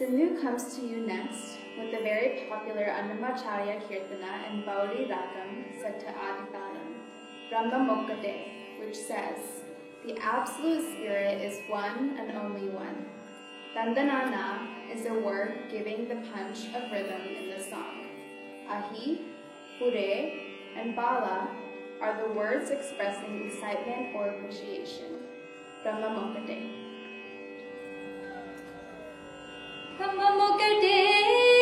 Sindhu comes to you next with the very popular Annamacharya Kirtana and Bauli Ragam set to Aditalam, Brahma Mokkade, which says, the Absolute Spirit is one and only one. Dandanana is a word giving the punch of rhythm in the song. Ahi, Hure, and Bala are the words expressing excitement or appreciation. Brahma Mokkade. Brahma Mokkade.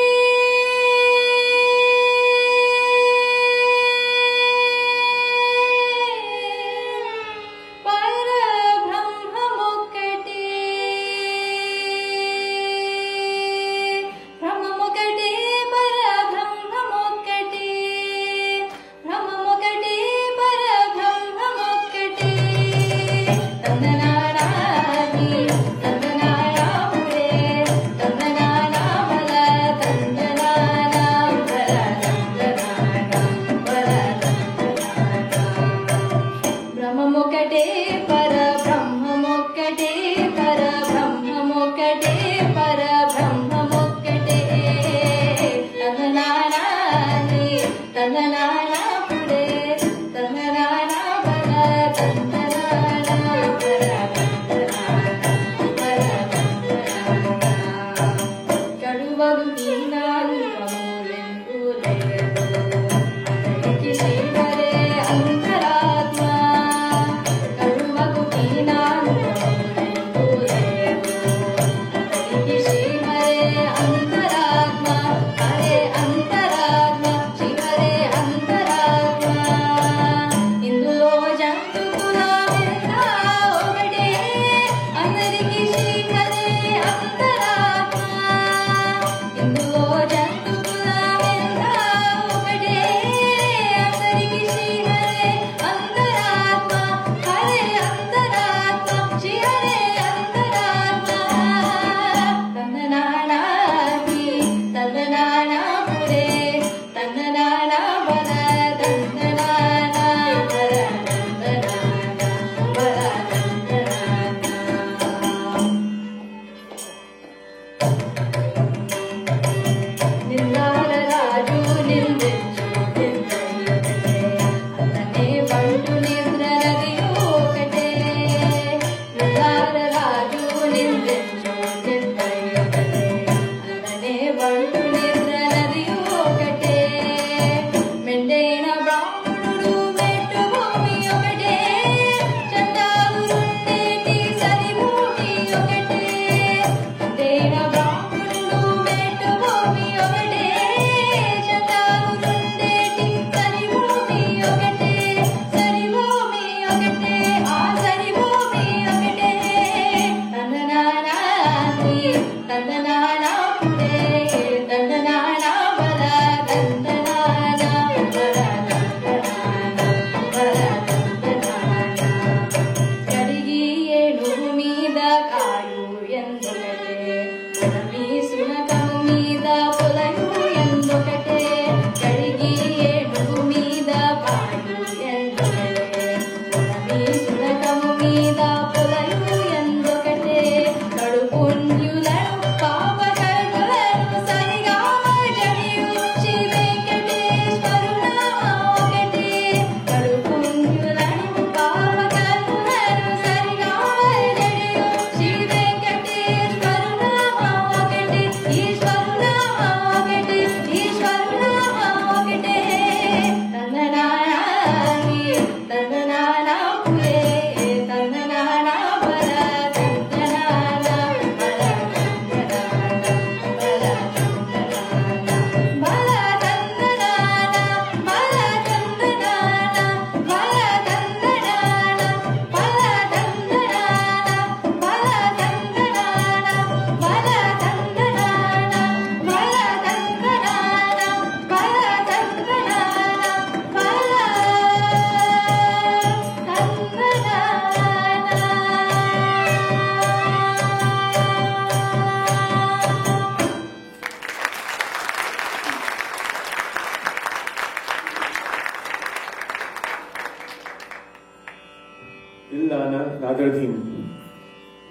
Illana Nadardhin.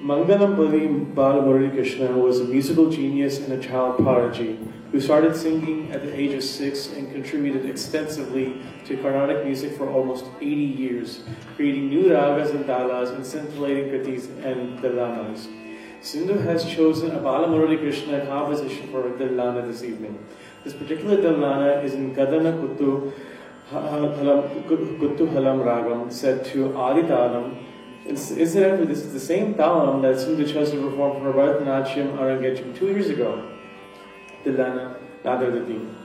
Mangalampalli Balamurali Krishna was a musical genius and a child prodigy who started singing at the age of 6 and contributed extensively to Carnatic music for almost 80 years, creating new ragas and talas and scintillating kritis and dallanas. Sindhu has chosen a Balamurali Krishna composition for dallana this evening. This particular dallana is in Gadana Kuttu Halam Ragam, set to Adi Talam. Incidentally, this is the same talam that Sindhu chose to perform for Bharatanatyam Arangacham 2 years ago. Dillana Nadardati.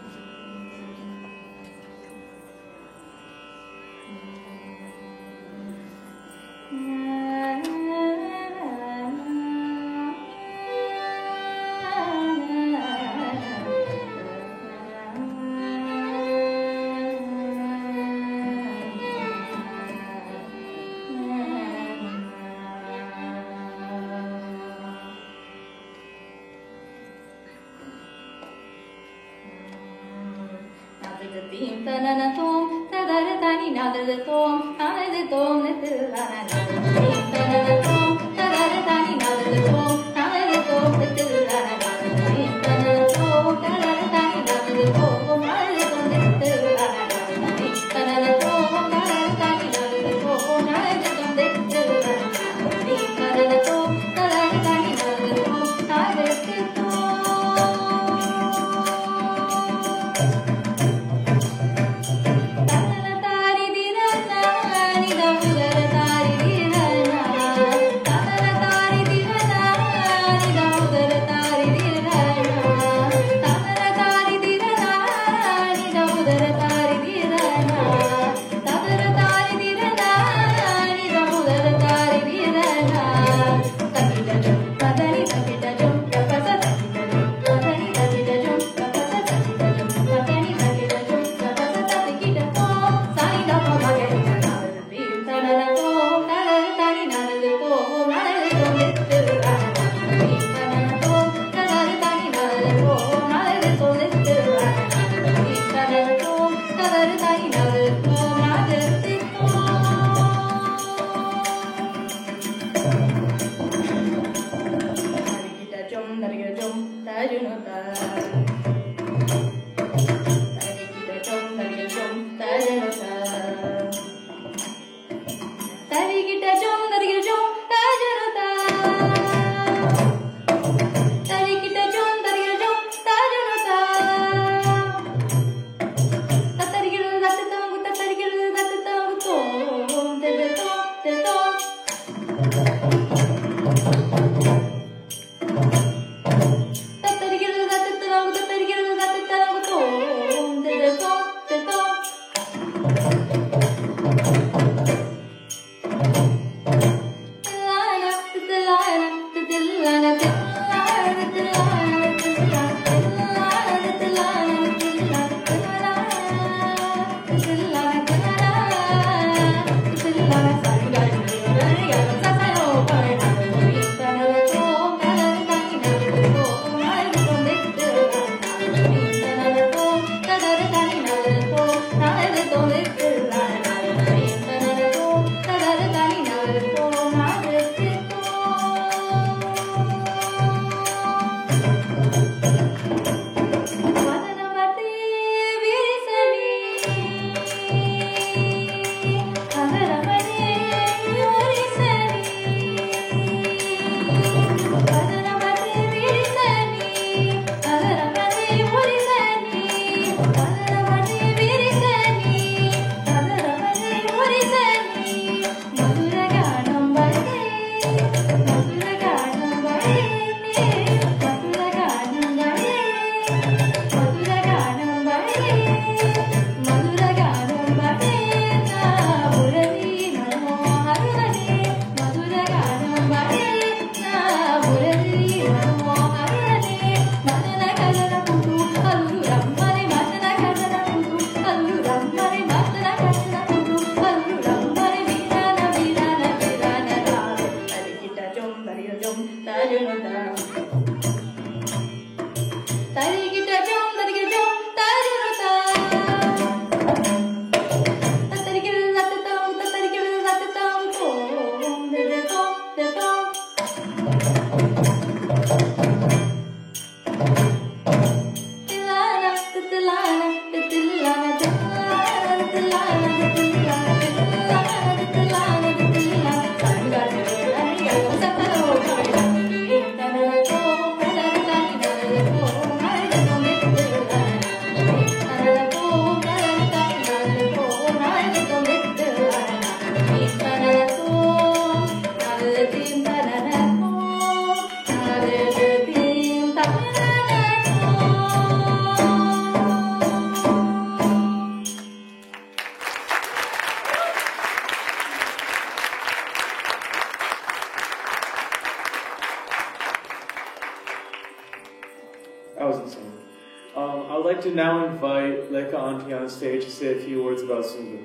to now invite Lekha Auntie on stage to say a few words about Sindhu.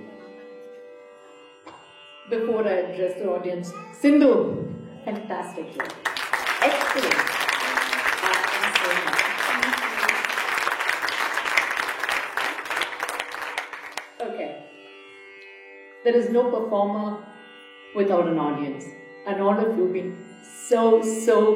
Before I address the audience, Sindhu, fantastic job. Excellent. Okay. There is no performer without an audience. And all of you have been so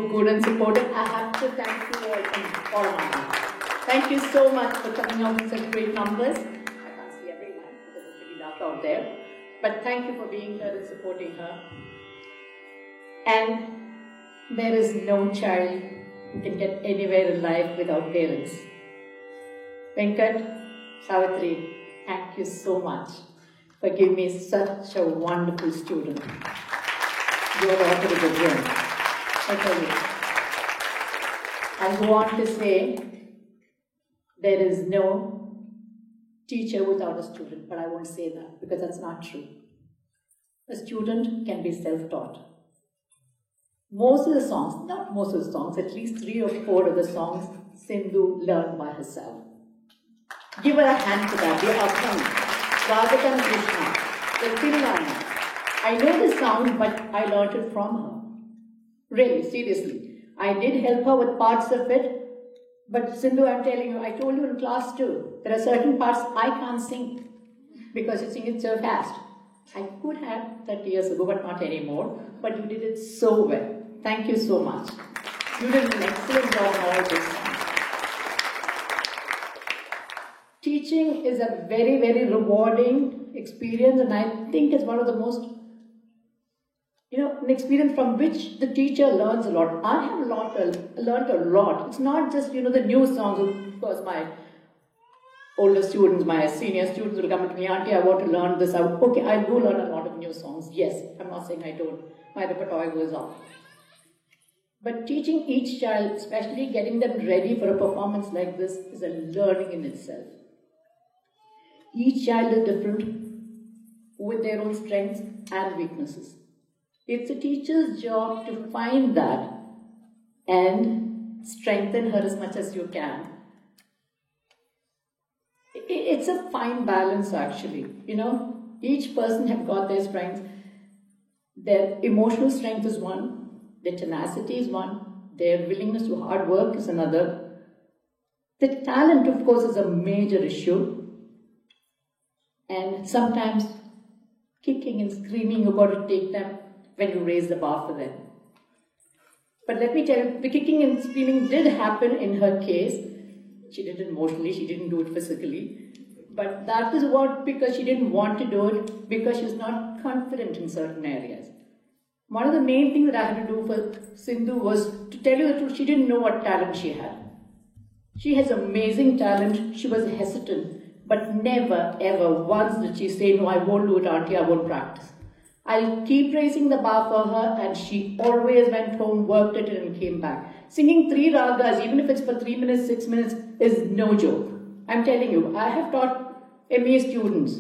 good and supportive. I have to thank you all from all my heart. Thank you so much for coming out with such great numbers. I can't see everyone because it's pretty dark out there. But thank you for being here and supporting her. And there is no child who can get anywhere in life without parents. Venkat, Savitri, thank you so much for giving me such a wonderful student. You are out of the room. I tell you. I go on to say, there is no teacher without a student, but I won't say that because that's not true. A student can be self-taught. Most of the songs, not most of the songs, at least 3 or 4 of the songs, Sindhu learned by herself. Give her a hand for that. They are fun. Swagatam Krishna, the Tilana. I know the song, but I learned it from her. Really, seriously. I did help her with parts of it, but Sindhu, I'm telling you, I told you in class too, there are certain parts I can't sing because you sing it so fast. I could have 30 years ago, but not anymore. But you did it so well. Thank you so much. You did an excellent job on all this. Teaching is a very, very rewarding experience, and I think it's one of the most, an experience from which the teacher learns a lot. I have learned a lot. It's not just, the new songs. Of course, my older students, my senior students will come to me, Auntie, I want to learn this. Okay, I do learn a lot of new songs. Yes, I'm not saying I don't. My repertoire goes on. But teaching each child, especially getting them ready for a performance like this, is a learning in itself. Each child is different with their own strengths and weaknesses. It's a teacher's job to find that and strengthen her as much as you can. It's a fine balance actually. Each person have got their strengths. Their emotional strength is one, their tenacity is one, their willingness to hard work is another. The talent, of course, is a major issue. And sometimes kicking and screaming, you've got to take them when you raise the bar for them. But let me tell you, the kicking and screaming did happen in her case. She did it emotionally, she didn't do it physically. But that is because she didn't want to do it, because she was not confident in certain areas. One of the main things that I had to do for Sindhu was, to tell you the truth, she didn't know what talent she had. She has amazing talent, she was hesitant. But never, ever once did she say, no, I won't do it, Auntie, I won't practice. I'll keep raising the bar for her, and she always went home, worked at it, and came back. Singing 3 ragas, even if it's for 3 minutes, 6 minutes, is no joke. I'm telling you, I have taught MA students.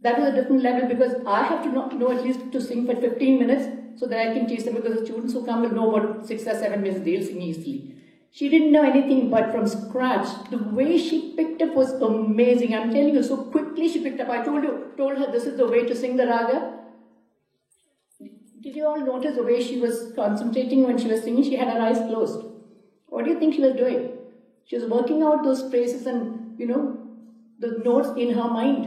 That is a different level because I have to know at least to sing for 15 minutes so that I can teach them, because the students who come will know about 6 or 7 minutes, they'll sing easily. She didn't know anything but from scratch. The way she picked up was amazing. I'm telling you, so quickly she picked up. I told her this is the way to sing the raga. Did you all notice the way she was concentrating when she was singing? She had her eyes closed. What do you think she was doing? She was working out those phrases and, the notes in her mind.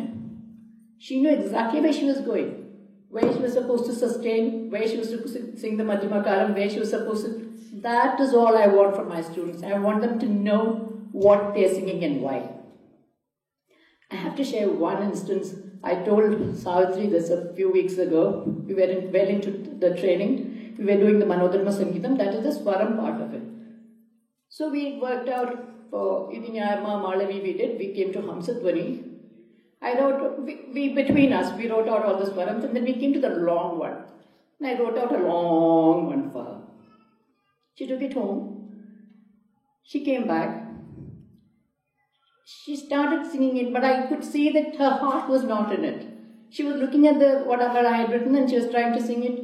She knew exactly where she was going, where she was supposed to sustain, where she was supposed to sing the Madhyama Kalam, where she was supposed to... That is all I want from my students. I want them to know what they're singing and why. I have to share one instance. I told Savitri this a few weeks ago. We were well into the training. We were doing the Manodharma Sangeetam, that is the Swaram part of it. So we worked out for Idinyayama, Malavi we came to Hamsadhvani. I wrote, between us, we wrote out all the Swarams, and then we came to the long one. And I wrote out a long one for her. She took it home. She came back. She started singing it, but I could see that her heart was not in it. She was looking at whatever I had written and she was trying to sing it.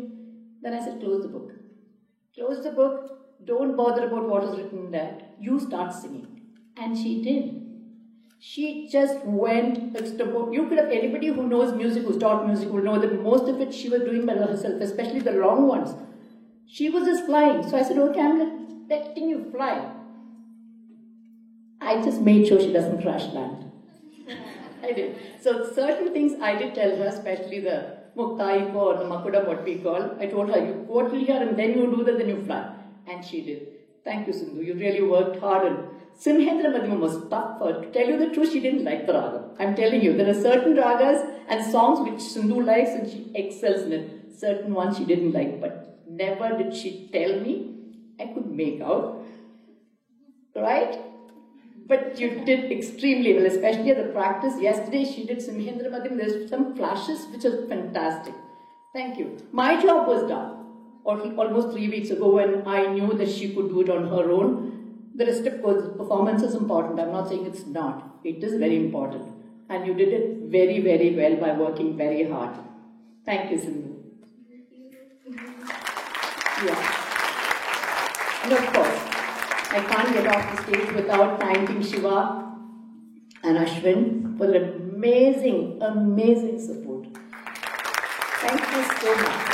Then I said, close the book. Close the book. Don't bother about what is written there. You start singing. And she did. She just went extra. You could have, anybody who knows music, who's taught music, will know that most of it she was doing by herself, especially the long ones. She was just flying. So I said, okay, I'm letting you fly. I just made sure she doesn't crash land. I did. So certain things I did tell her, especially the Muktaiko or the Makuda, what we call. I told her, you go till here and then you do that, then you fly. And she did. Thank you, Sindhu. You really worked hard. And Simhendra Madhyamam was tough for her. To tell you the truth, she didn't like the raga. I'm telling you, there are certain ragas and songs which Sindhu likes and she excels in it. Certain ones she didn't like, but never did she tell me. I could make out. Right? But you did extremely well, especially at the practice. Yesterday she did Simhendra Madhyam. There's some flashes which are fantastic. Thank you. My job was done. Almost 3 weeks ago when I knew that she could do it on her own. The rest of course, performance is important. I'm not saying it's not. It is very important. And you did it very, very well by working very hard. Thank you, Sindhu. Yeah. And of course, I can't get off the stage without thanking Shiva and Ashwin for their amazing, amazing support. Thank you so much.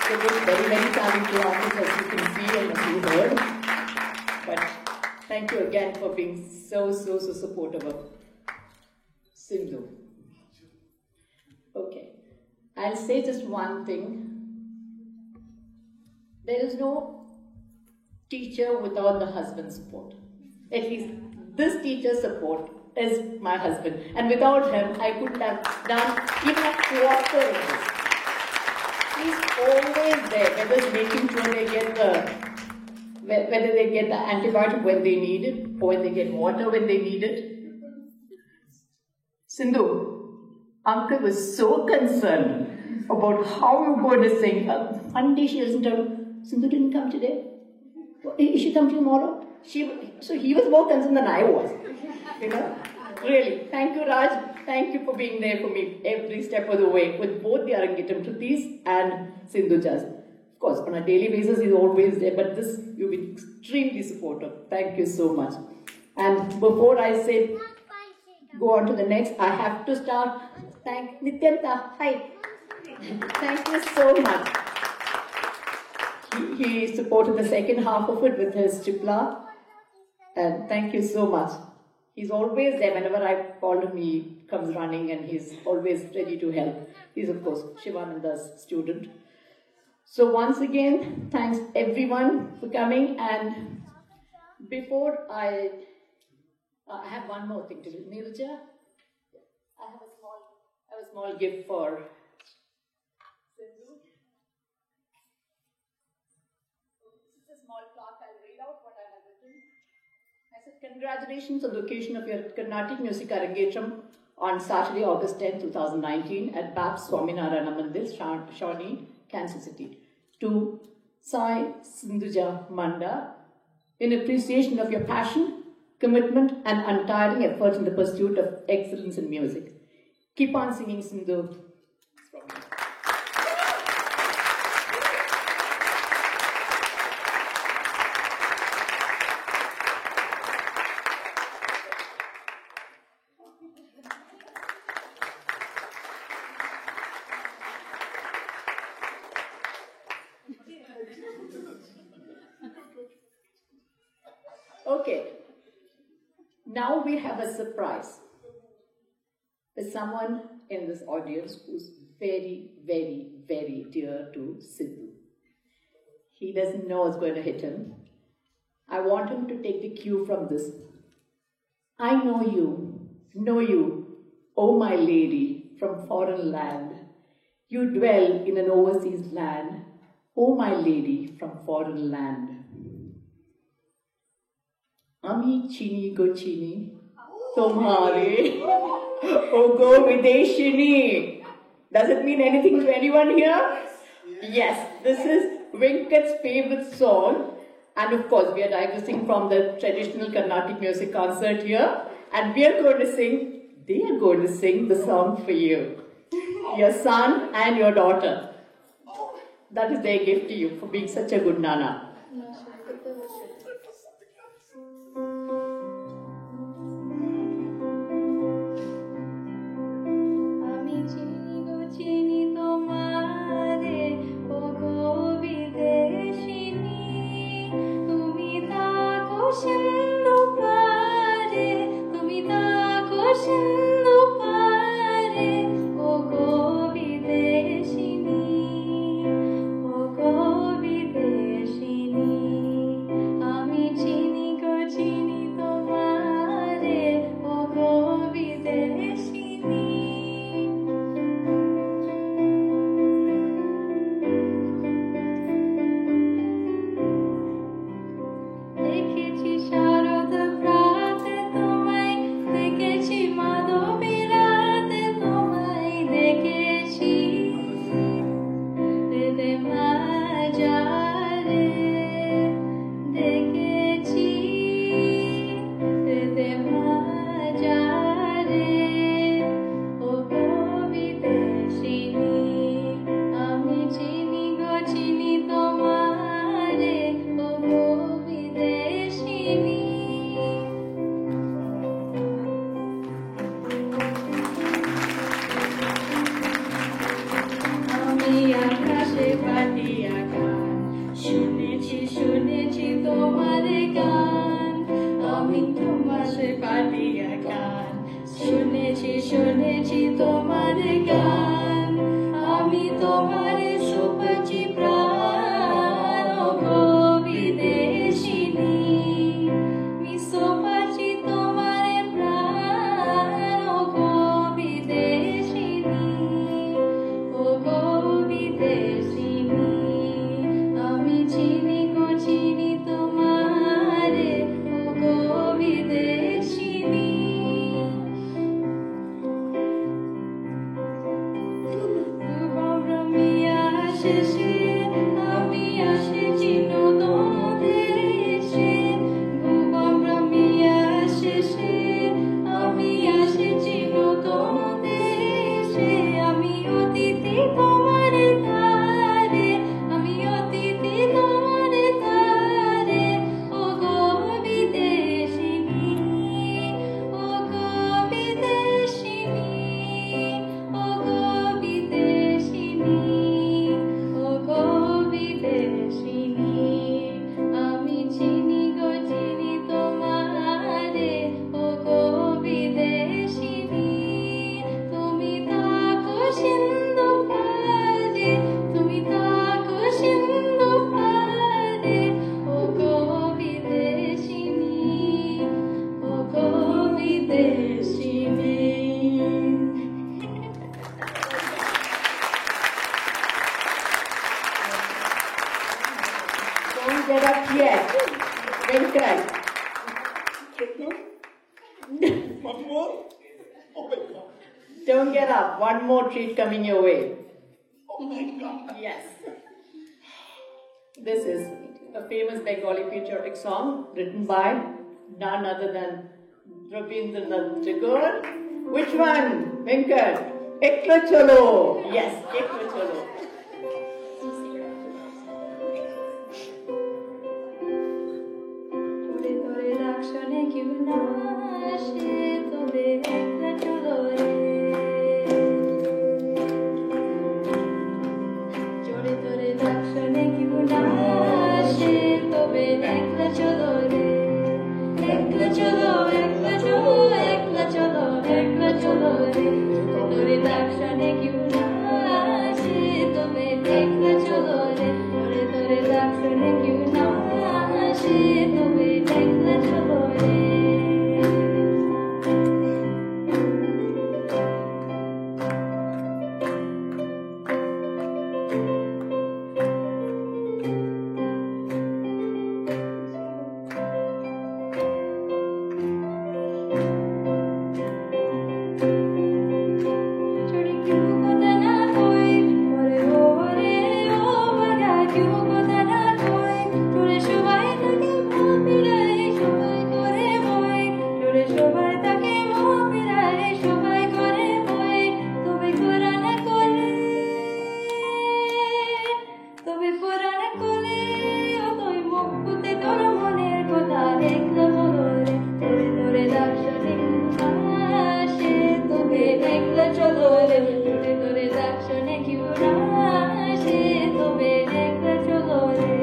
They were very, very talented artists, as you can see and as you heard. But thank you again for being so supportive of Sindhu. Okay. I'll say just one thing. There is no teacher without the husband's support. At least this teacher's support is my husband. And without him, I couldn't have done even a quarter of this. He's always there, whether it's making sure they get whether they get the antibiotic when they need it, or when they get water when they need it. Sindhu, Uncle was so concerned about how you're going to sing. One day she doesn't tell him, Sindhu didn't come today. Is she come tomorrow? So he was more concerned than I was. You know? Really. Thank you, Raj. Thank you for being there for me every step of the way with both the Arangetam Trutis and Sindhu Jazz. Of course, on a daily basis, he's always there, but this, you've been extremely supportive. Thank you so much. And before I say, go on to the next, I have to start. Thank Nityanta. Hi. Thank you so much. He supported the second half of it with his Chipla. And thank you so much. He's always there. Whenever I call him, he comes running and he's always ready to help. He's, of course, Shivananda's student. So once again, thanks everyone for coming. And before I have one more thing to do. Neerja, I have a small gift for Sindhu. This is a small plaque. I'll read out what I have written. I said, congratulations on the occasion of your Carnatic Music Arangetram on Saturday, August 10, 2019 at BAPS Swaminarayana Mandir, Shawnee, Kansas City. To Sai Sindhuja Manda, in appreciation of your passion, commitment and untiring effort in the pursuit of excellence in music. Keep on singing, Sindhu. Okay, now we have a surprise. There's someone in this audience who's very, very, very dear to Sindhu. He doesn't know what's going to hit him. I want him to take the cue from this. I know you, oh my lady, from foreign land. You dwell in an overseas land, oh my lady, from foreign land. Ami chini go chini, tumhare, oh go videshini. Does it mean anything to anyone here? Yes, this is Venkat's favorite song. And of course, we are digressing from the traditional Carnatic music concert here. And we are going to sing, they are going to sing the song for you. Your son and your daughter. That is their gift to you for being such a good Nana. শুনেছি তোমার গান, আমি তোমার সুপাচি প্রাণ, গো বিদেশিনী। আমি সুপাচি তোমার প্রাণ, গো বিদেশিনী, ও গো বিদেশিনী। আমি চিনি গো চিনি তোমারে, ও গো বিদেশিনী। শেষে আমি আসেছি নদনের এসে, ভুবন রমিয়া শেষে আমি আসেছি নদনের এসে। আমি অতিথি তোমার ধারে, আমি অতিথি তোমার ধারে, ও গো বিদেশিনী, ও গো বিদেশিনী, ও গো বিদেশিনী, ও গো বিদেশিনী। আমি চিনি গো চিনি তোমারে, ও গো বিদেশিনী। তুমি থাকো সিন্ধু পারে, তুমি থাকো সিন্ধু পারে, ও গো বিদেশিনী, ও গো বিদেশিনী। Don't get up yet. Venkat. One more? Oh my God. Don't get up. One more treat coming your way. Oh my God. Yes. This is a famous Bengali patriotic song written by none other than Rabindranath Tagore. Which one? Venkat. Ekla Chalo. Yes, Ekla Chalo. তোরে তোরে রাখশনে কেউ না আসে, তবে একলা চলো রে। তোরে তোরে রাখশনে কেউ না আসে, তবে একলা চলো রে। একলা চলো, একলা চলো, একলা চলো, একলা চলো রে। তোরে রাখশনে কেউ না আসে, তবে একলা চলো রে। তোরে তোরে রাখশনে কেউ না আসে, তবে একলা চলো রে। छोड़ी क्यों कोता ना कोई, ओरे ओरे ओ बगा क्यों कोता ना कोई। তোরে সবাই তাকে মপিরায়, সবাই করে বই। তোরে সবাই তাকে মপিরায়, সবাই করে বই। তবে কোরআনে কোলে, তবে কোরআনে কোলে, ও তুই মুখ পুতে তোর মনের কথা একলা বলো রে। তোরে তোরে রাখশনে আসে, তবে একলা চলো রে। তোরে তোরে রাখশনে কেউ না আসে, তবে একলা চলো রে।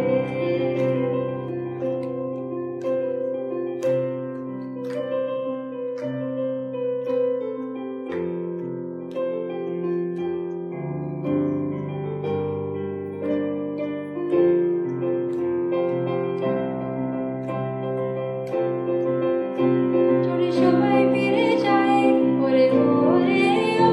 চলে সবাই ফিরে যায়, ওরে ওরে ও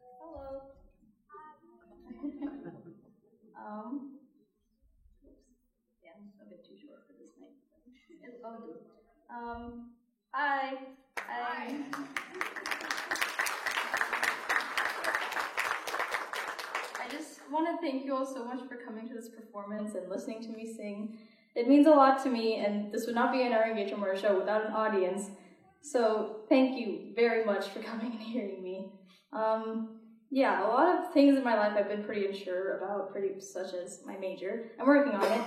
Hello. Yeah, I'm a bit too short for this night. I'll do it. Hi. I just want to thank you all so much for coming to this performance and listening to me sing. It means a lot to me, and this would not be an Arangate Chamorro show without an audience. So thank you very much for coming and hearing me. Yeah, a lot of things in my life I've been pretty unsure about, such as my major. I'm working on it.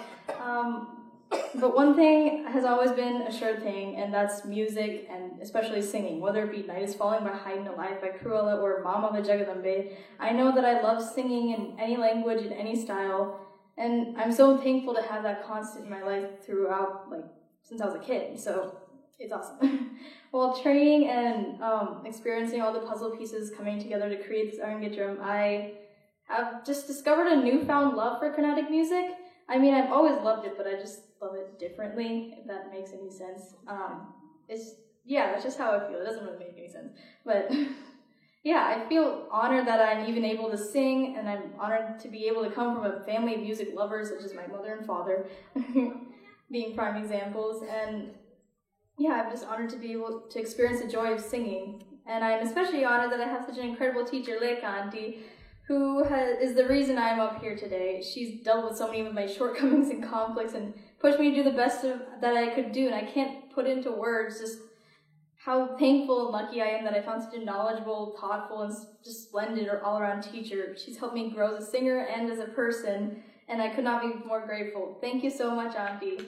But one thing has always been a sure thing, and that's music, and especially singing. Whether it be Night is Falling by Hiding Alive by Cruella or Mama by Jagadambe, I know that I love singing in any language, in any style, and I'm so thankful to have that constant in my life throughout, since I was a kid, so it's awesome. While training and experiencing all the puzzle pieces coming together to create this Arangate Drum, I have just discovered a newfound love for Carnatic music. I mean, I've always loved it, but I just love it differently, if that makes any sense. That's just how I feel. It doesn't really make any sense. But yeah, I feel honored that I'm even able to sing, and I'm honored to be able to come from a family of music lovers, such as my mother and father, being prime examples. And yeah, I'm just honored to be able to experience the joy of singing. And I'm especially honored that I have such an incredible teacher, Leka Auntie, who is the reason I'm up here today. She's dealt with so many of my shortcomings and conflicts and pushed me to do the best that I could do. And I can't put into words just how thankful and lucky I am that I found such a knowledgeable, thoughtful, and just splendid all-around teacher. She's helped me grow as a singer and as a person, and I could not be more grateful. Thank you so much, Auntie.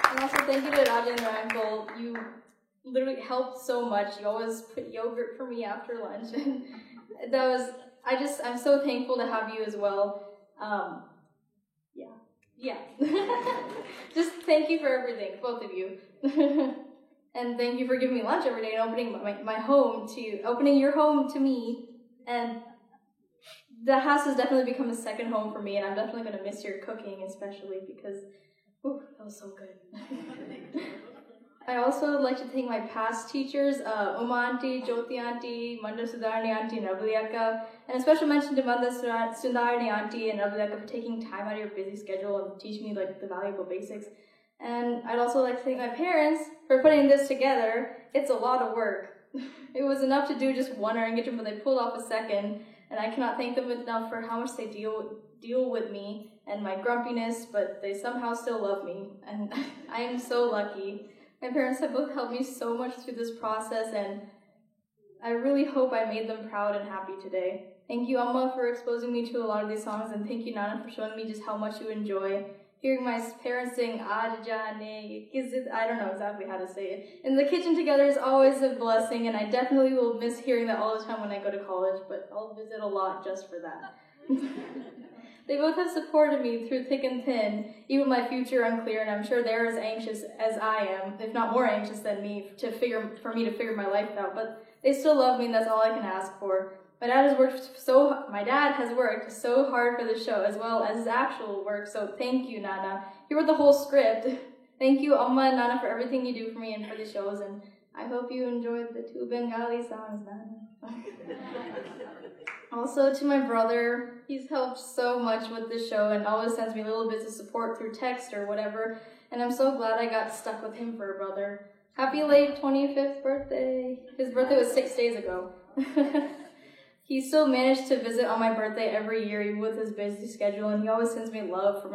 And also thank you to Raja and Uncle. You literally helped so much. You always put yogurt for me after lunch, and I'm so thankful to have you as well. Yeah. Just thank you for everything, both of you. And thank you for giving me lunch every day and opening opening your home to me. And the house has definitely become a second home for me, and I'm definitely going to miss your cooking, especially because, that was so good. I also would like to thank my past teachers, Uma Auntie, Jyoti Auntie, Manda Sudarni Auntie, and Ravaliyaka, and a special mention to Manda Sudarni Auntie and Ravaliyaka for taking time out of your busy schedule and teaching me the valuable basics. And I'd also like to thank my parents for putting this together. It's a lot of work. It was enough to do just one Arangate, but they pulled off a second, and I cannot thank them enough for how much they deal with me and my grumpiness, but they somehow still love me, and I am so lucky. My parents have both helped me so much through this process, and I really hope I made them proud and happy today. Thank you, Amma, for exposing me to a lot of these songs, and thank you, Nana, for showing me just how much you enjoy. Hearing my parents sing Aajane, I don't know exactly how to say it, in the kitchen together is always a blessing, and I definitely will miss hearing that all the time when I go to college, but I'll visit a lot just for that. They both have supported me through thick and thin, even my future unclear, and I'm sure they're as anxious as I am, if not more anxious than me, for me to figure my life out, but they still love me, and that's all I can ask for. My dad has worked so hard for the show, as well as his actual work, so thank you, Nana. You wrote the whole script. Thank you, Amma and Nana, for everything you do for me and for the shows, and I hope you enjoyed the 2 Bengali songs, Nana. Also, to my brother, he's helped so much with the show and always sends me little bits of support through text or whatever, and I'm so glad I got stuck with him for a brother. Happy late 25th birthday. His birthday was 6 days ago. He still managed to visit on my birthday every year, even with his busy schedule, and he always sends me love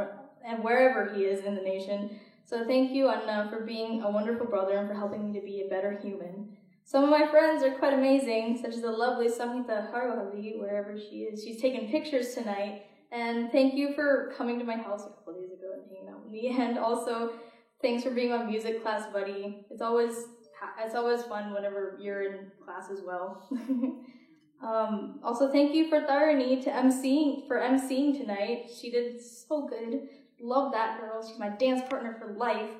and wherever he is in the nation. So thank you, Anna, for being a wonderful brother and for helping me to be a better human. Some of my friends are quite amazing, such as the lovely Samhita Harwahavi, wherever she is. She's taken pictures tonight, and thank you for coming to my house a couple days ago and hanging out with me, and also thanks for being my music class buddy. It's always fun whenever you're in class as well. Also, thank you for Tharani for emceeing tonight. She did so good. Love that girl. She's my dance partner for life.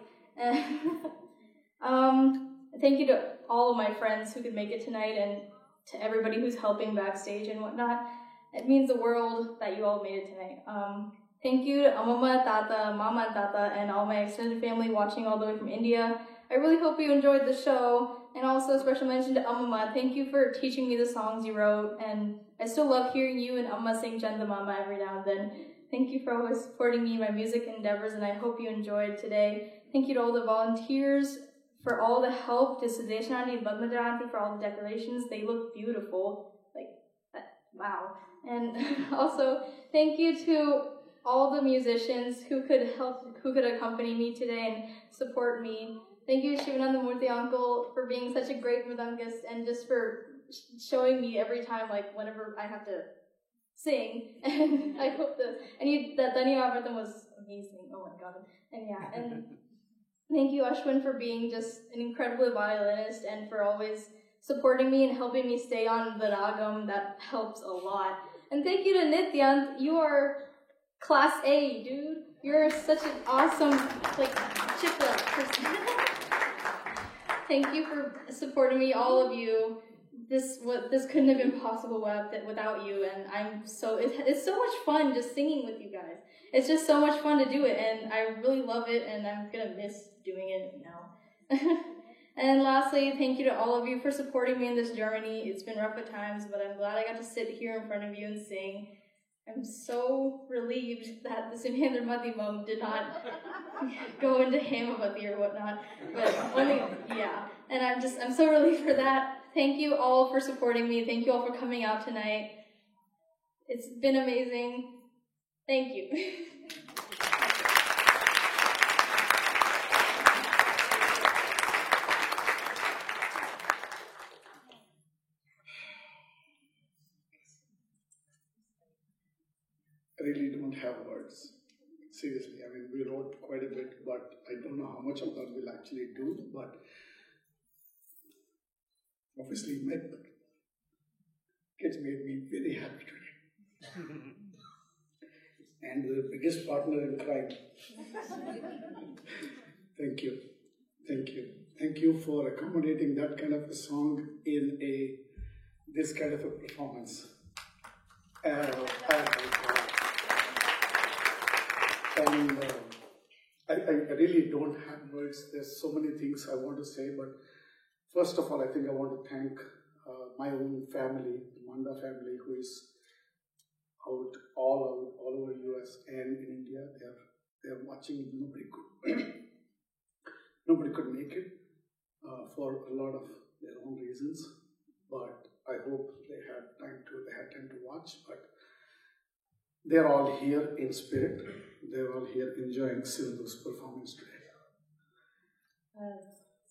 Thank you to all of my friends who could make it tonight, and to everybody who's helping backstage and whatnot. It means the world that you all made it tonight. Thank you to Mama, Tata, and Tata, and all my extended family watching all the way from India. I really hope you enjoyed the show. And also a special mention to Amma. Thank you for teaching me the songs you wrote. And I still love hearing you and Amma sing Chanda Mama every now and then. Thank you for always supporting me in my music endeavors, and I hope you enjoyed today. Thank you to all the volunteers for all the help, to Sudeshani and Badmajanti for all the decorations. They look beautiful. Wow. And also, thank you to all the musicians who could accompany me today and support me. Thank you, Shivananda Murthy uncle, for being such a great mridangist and just for showing me every time, whenever I have to sing. And I hope that Dhaniyavatam was amazing. Oh my god. And thank you, Ashwin, for being just an incredible violinist and for always supporting me and helping me stay on the ragam. That helps a lot. And thank you to Nityant. You are class A, dude. You're such an awesome, chipla person. Thank you for supporting me, all of you. This couldn't have been possible without you, and it's so much fun just singing with you guys. It's just so much fun to do it, and I really love it, and I'm gonna miss doing it now. And lastly, thank you to all of you for supporting me in this journey. It's been rough at times, but I'm glad I got to sit here in front of you and sing. I'm so relieved that the Simhandra Madhimam did not go into Hemavati or whatnot, but and I'm so relieved for that. Thank you all for supporting me. Thank you all for coming out tonight. It's been amazing. Thank you. I really don't have words. Seriously, we wrote quite a bit, but I don't know how much of that we'll actually do, but obviously my kids made me very happy today. And the biggest partner in crime. Thank you. Thank you. Thank you for accommodating that kind of a song in this kind of a performance. And I really don't have words. There's so many things I want to say, but first of all, I think I want to thank my own family, the Manda family, who is all over US and in India. They're watching. Nobody could make it for a lot of their own reasons, but I hope they had time to watch. But they're all here in spirit. They're all here enjoying Sindhu's performance today.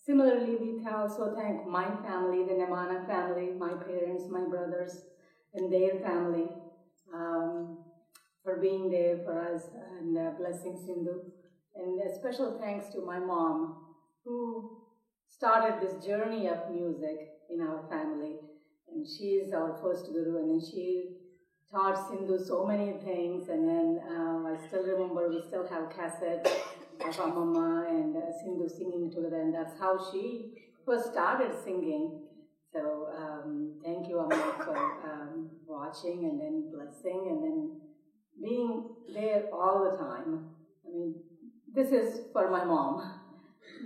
Similarly, we can also thank my family, the Nemana family, my parents, my brothers, and their family for being there for us and blessing Sindhu. And a special thanks to my mom, who started this journey of music in our family. And she is our first guru, and then she taught Sindhu so many things. And then I still remember we still have cassettes of our mama and Sindhu singing together, and that's how she first started singing. So thank you, Amma, for watching and then blessing and then being there all the time. This is for my mom.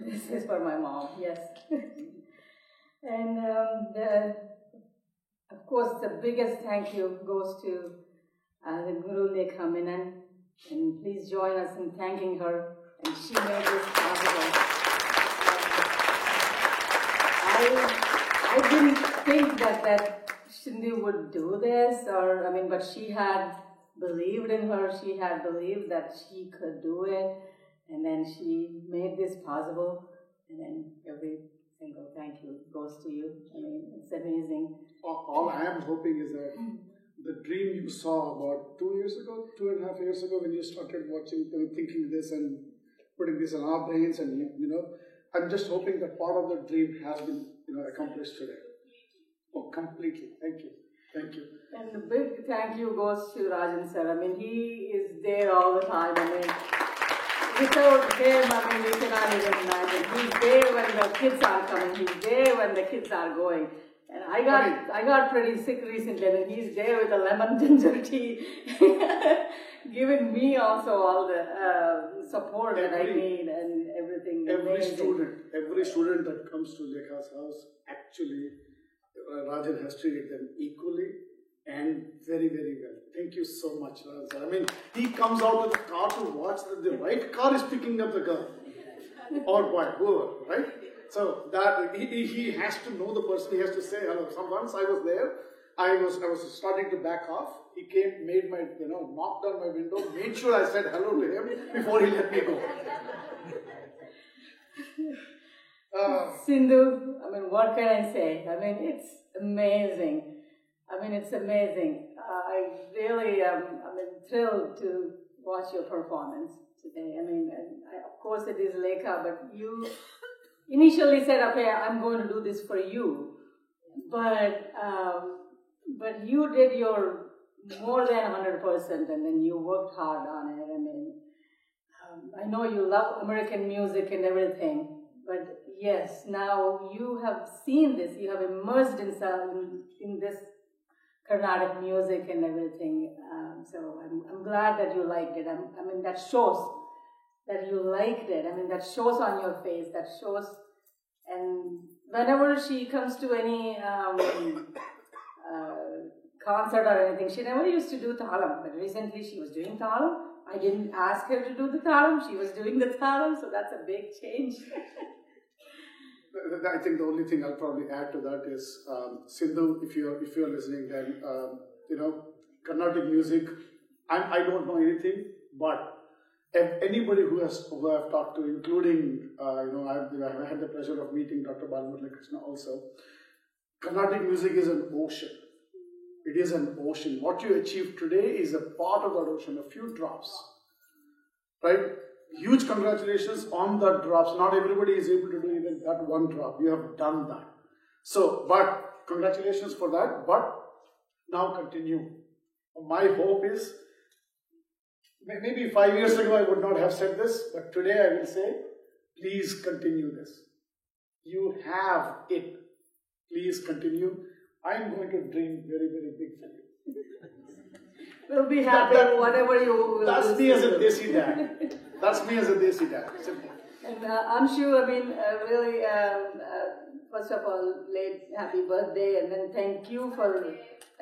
This is for my mom, yes. And of course, the biggest thank you goes to the Guru Lekha Menon, and please join us in thanking her. And she made this possible. I didn't think that Sindhu would do this, but she had believed in her. She had believed that she could do it, and then she made this possible. And then every single thank you goes to you. It's amazing. All I am hoping is that the dream you saw about 2.5 years ago, when you started watching, thinking this and putting this in our brains, and I'm just hoping that part of the dream has been accomplished today. Oh, completely. Thank you. Thank you. And the big thank you goes to Rajan sir. He is there all the time. Without him, we cannot even imagine. He's there when the kids are coming. He's there when the kids are going. And I got pretty sick recently, and he's there with a lemon ginger tea, giving me also all the support that I need and everything. Every every student that comes to Lekha's house, actually, Rajan has treated them equally and very, very well. Thank you so much, Rajan. I mean, he comes out of the car to watch that the right car is picking up the girl. Or boy, whoever, right? So that he has to know the person, he has to say hello. Once I was there, I was starting to back off. He came, made my, knocked on my window, made sure I said hello to him before he let me go. Sindhu, I mean, what can I say? I mean, it's amazing. It's amazing. I really am thrilled to watch your performance today. Of course it is Lekha, but you initially said, okay, I'm going to do this for you. But you did your more than 100%, and then you worked hard on it. I know you love American music and everything, but yes, now you have seen this, you have immersed in this Carnatic music and everything. So I'm glad that you liked it. That shows that you liked it. That shows on your face. That shows. And whenever she comes to any concert or anything, she never used to do thalam. But recently she was doing thalam. I didn't ask her to do the thalam. She was doing the thalam. So that's a big change. I think the only thing I'll probably add to that is, Sindhu, if you're listening, then Carnatic music. I don't know anything, but anybody who I've talked to, including I've had the pleasure of meeting Dr. Balamurali Krishna also. Carnatic music is an ocean. It is an ocean. What you achieve today is a part of that ocean, a few drops, right? Huge congratulations on that drops. Not everybody is able to do even that one drop. You have done that. So, but congratulations for that. But now continue. My hope is, maybe 5 years ago I would not have said this, but today I will say, please continue this. You have it. Please continue. I'm going to dream very, very big for you. We'll be happy whatever you will. That's me as a Desi dad. That's me as a Desi dad. Simple. And Anshu, really, first of all, late happy birthday, and then thank you for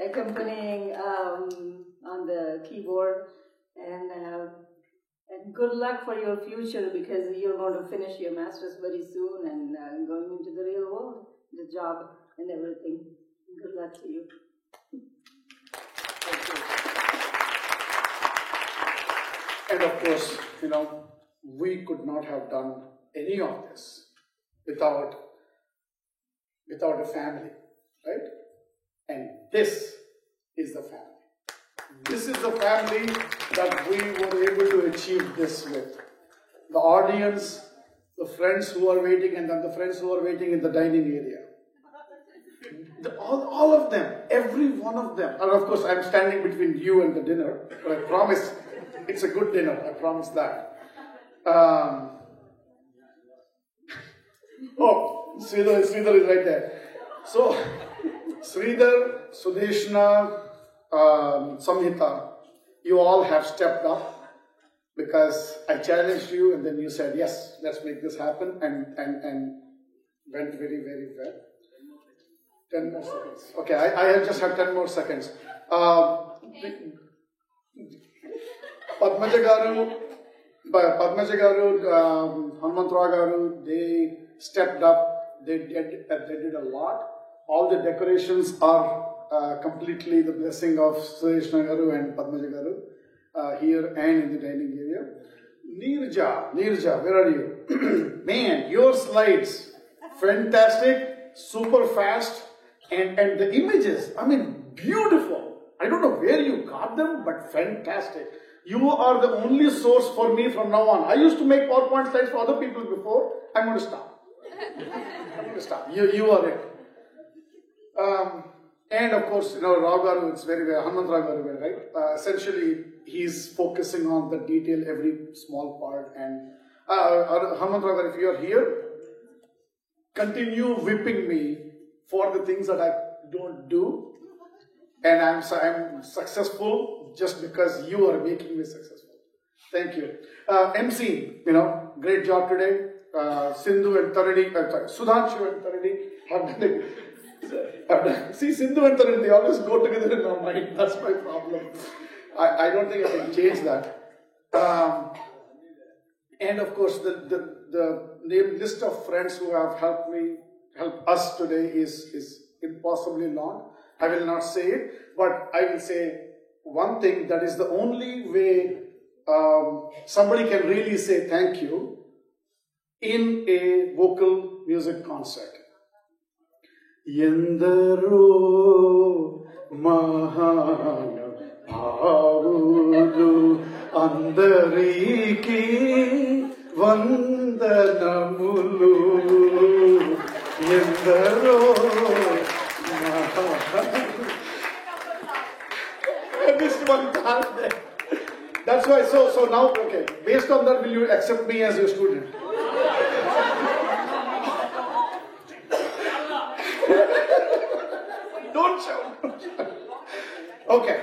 accompanying on the keyboard, and good luck for your future, because you're going to finish your master's very soon and going into the real world, the job and everything. Good luck to you. Thank you. And of course, we could not have done any of this without a family, right? And this is the family. This is the family that we were able to achieve this with. The audience, the friends who are waiting, and then the friends who are waiting in the dining area. All of them, every one of them. And of course, I'm standing between you and the dinner, but I promise it's a good dinner. I promise that. Sridhar is right there. So, Sridhar, Sudeshna, Samhita, you all have stepped up because I challenged you, and then you said, yes, let's make this happen, and went very, very well. 10 more seconds. Okay, I just have 10 more seconds. Padmaja Garu, Hanumantrao Garu, they stepped up. They did a lot. All the decorations are completely the blessing of Sudeshna Garu and Padmaja Garu here and in the dining area. Neerja, where are you? Man, your slides, fantastic, super fast. And the images, beautiful. I don't know where you got them, but fantastic. You are the only source for me from now on. I used to make PowerPoint slides for other people before. I'm going to stop. You are it. And of course, Rao Garu, it's very well, Hanumantrao Garu, right? Essentially, he's focusing on the detail, every small part. And Hanumantrao Garu, if you are here, continue whipping me for the things that I don't do, and I'm successful just because you are making me successful. Thank you. MC, great job today. Sindhu and Tarani, Sudhanshu and Tarani have done. See, Sindhu and Tarani, they always go together in our mind. That's my problem. I don't think I can change that. And of course, the name list of friends who have helped us today is impossibly long. I will not say it, but I will say one thing, that is the only way somebody can really say thank you in a vocal music concert. Yendaro mahana bhavudu andariki vandanamulu yendaro mahana. I missed one part there. That's why, so now, okay, based on that, will you accept me as your student? Don't shout. Okay,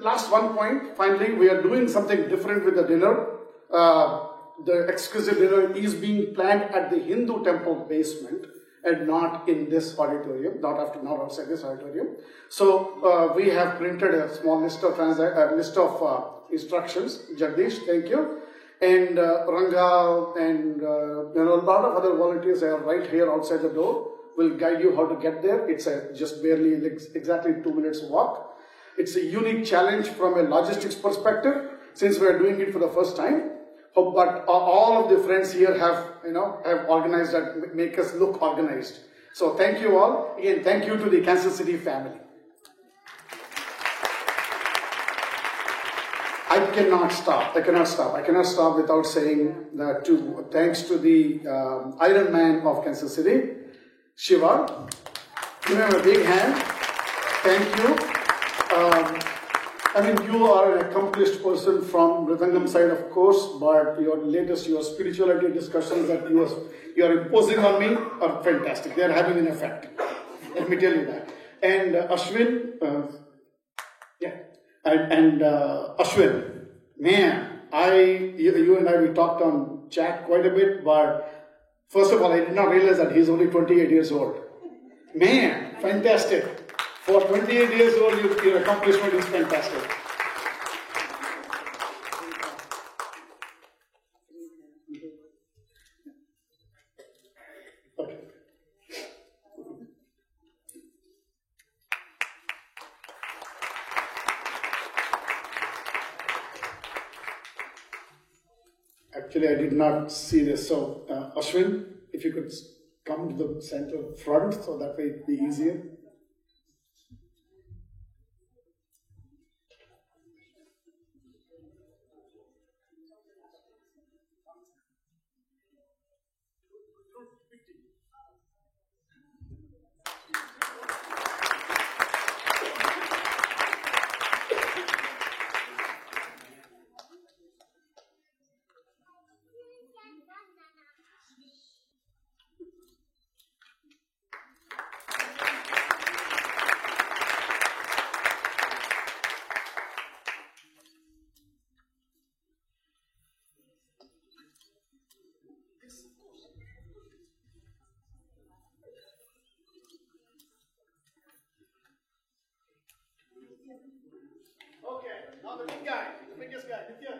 last one point, finally, we are doing something different with the dinner. The exquisite dinner is being planned at the Hindu temple basement and not in this auditorium, not outside this auditorium. So we have printed a small list of instructions. Jagdish, thank you. And Ranga and a lot of other volunteers are right here outside the door. Will guide you how to get there. It's just barely exactly 2 minutes walk. It's a unique challenge from a logistics perspective since we are doing it for the first time. But all of the friends here have organized that, make us look organized. So thank you all. Again, thank you to the Kansas City family. I cannot stop without saying that thanks to the Iron Man of Kansas City, Shiva. Give him a big hand. Thank you. You are an accomplished person from Mridangam side, of course, but your spirituality discussions that you are imposing on me are fantastic. They are having an effect. Let me tell you that. And Ashwin, Ashwin, man, you and I, we talked on chat quite a bit, but first of all, I did not realize that he's only 28 years old. Man, fantastic. For 28 years old, your accomplishment is fantastic. Actually, I did not see this. So, Ashwin, if you could come to the center front, so that way it'd be easier. Now the big guy, the biggest guy, Nitya.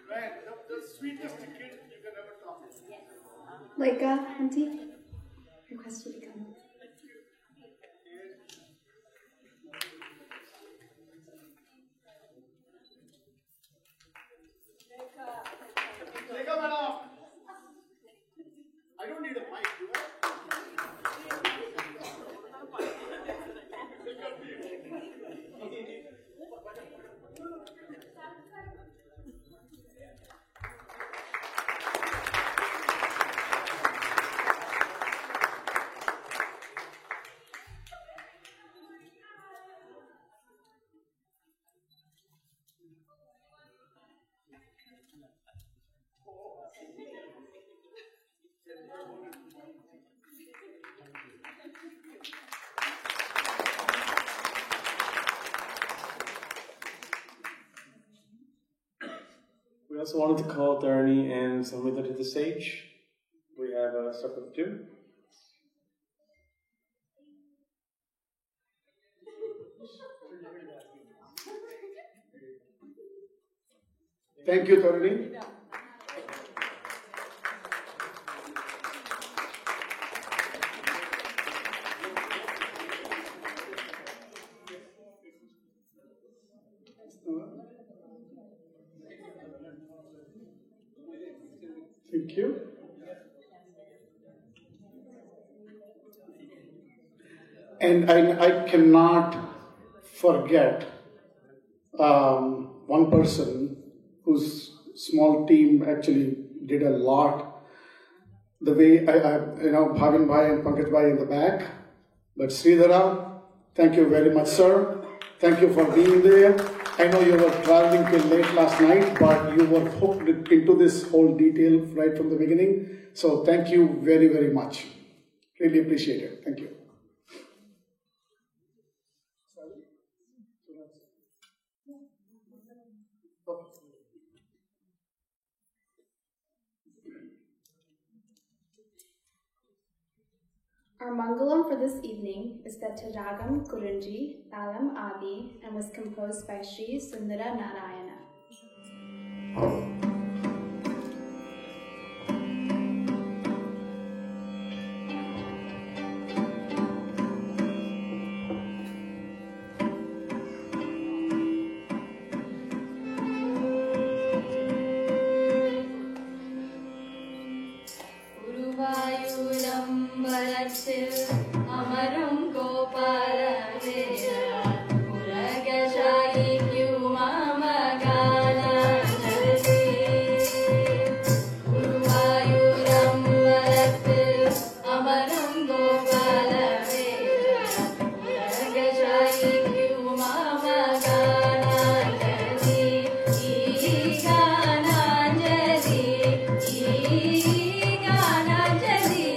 Right, the sweetest kid you can ever talk to. Laika, Auntie, request you to come. I don't need a mic, do I? also wanted to call Dharani and Samrita to the stage. We have a separate two. Thank you, Dharani. Thank you. And I cannot forget one person whose small team actually did a lot. The way Bhavin Bhai and Pankaj Bhai in the back. But Sridhara, thank you very much, sir. Thank you for being there. I know you were traveling till late last night, but you were hooked into this whole detail right from the beginning. So thank you very, very much. Really appreciate it. Thank you. Our Mangalam for this evening is the Taragam Kurunji Talam Adi and was composed by Sri Sundara Narayana. Amaram Gopala Veera Uragajayi Kyumama Gana Jati Uruvayuram Varat Amaram Gopala Veera Uragajayi Kyumama Gana Jati Gana Jati Gana Jati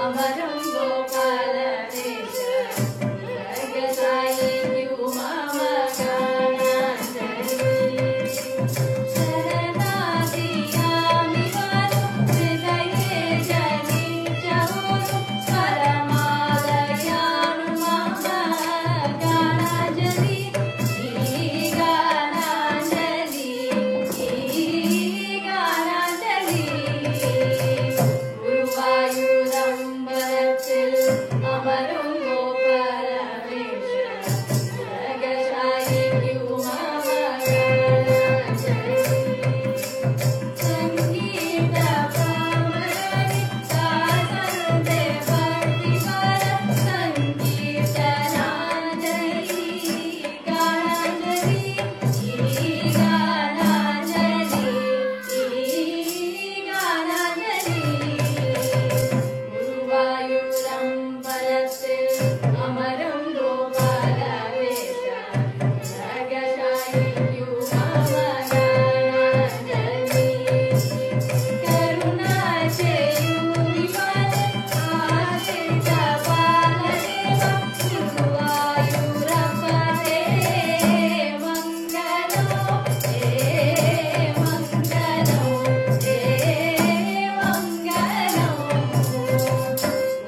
Amaram Gopala Veera Uragajayi Kyumama Gana Jati Saranadiyami Varu Hridaye Jani Chauru Paramalayanu Mama Gana Jati Gana Jati Gana Jati Uruvayuram Varatil Amaram Gopala Veera Uragajayi Kyumama Gana Jati Sangeeta Pamarani Kasante Bharti Vara Sangeeta Nanjali Gana Jati Gana Jati Gana Jati Uruvayuram Varatil Amaram Gopala Veera Uragajayi Kyumama Gana Jati Karuna Cheyuri Vara Asita Paladeva Uruvayurapate Mangalo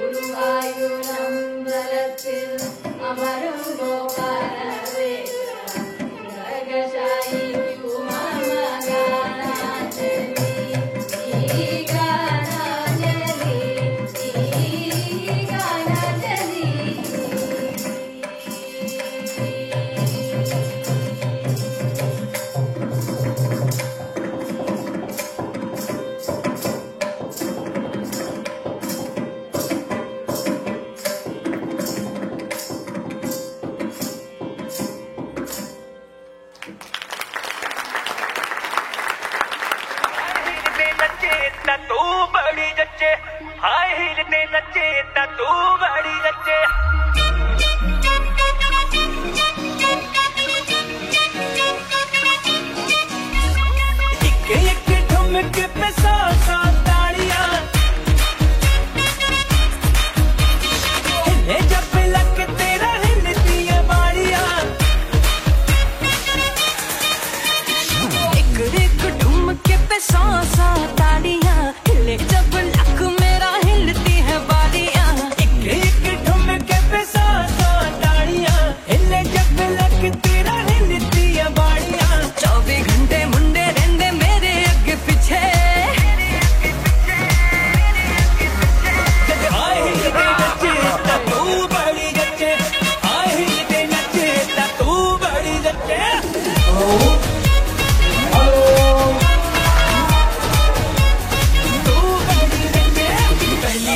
Uruvayuram Varatil Amaram Gopala Veera Uragajayi Kyumama Gana Jati Gana Jati Gana तू बड़ी जच्चे हाय हिलने नच्चे तू बड़ी जच्चे एक ठुमक पे सौ ताड़ियां हिले जब लग तेरा हिलती है बाड़ियां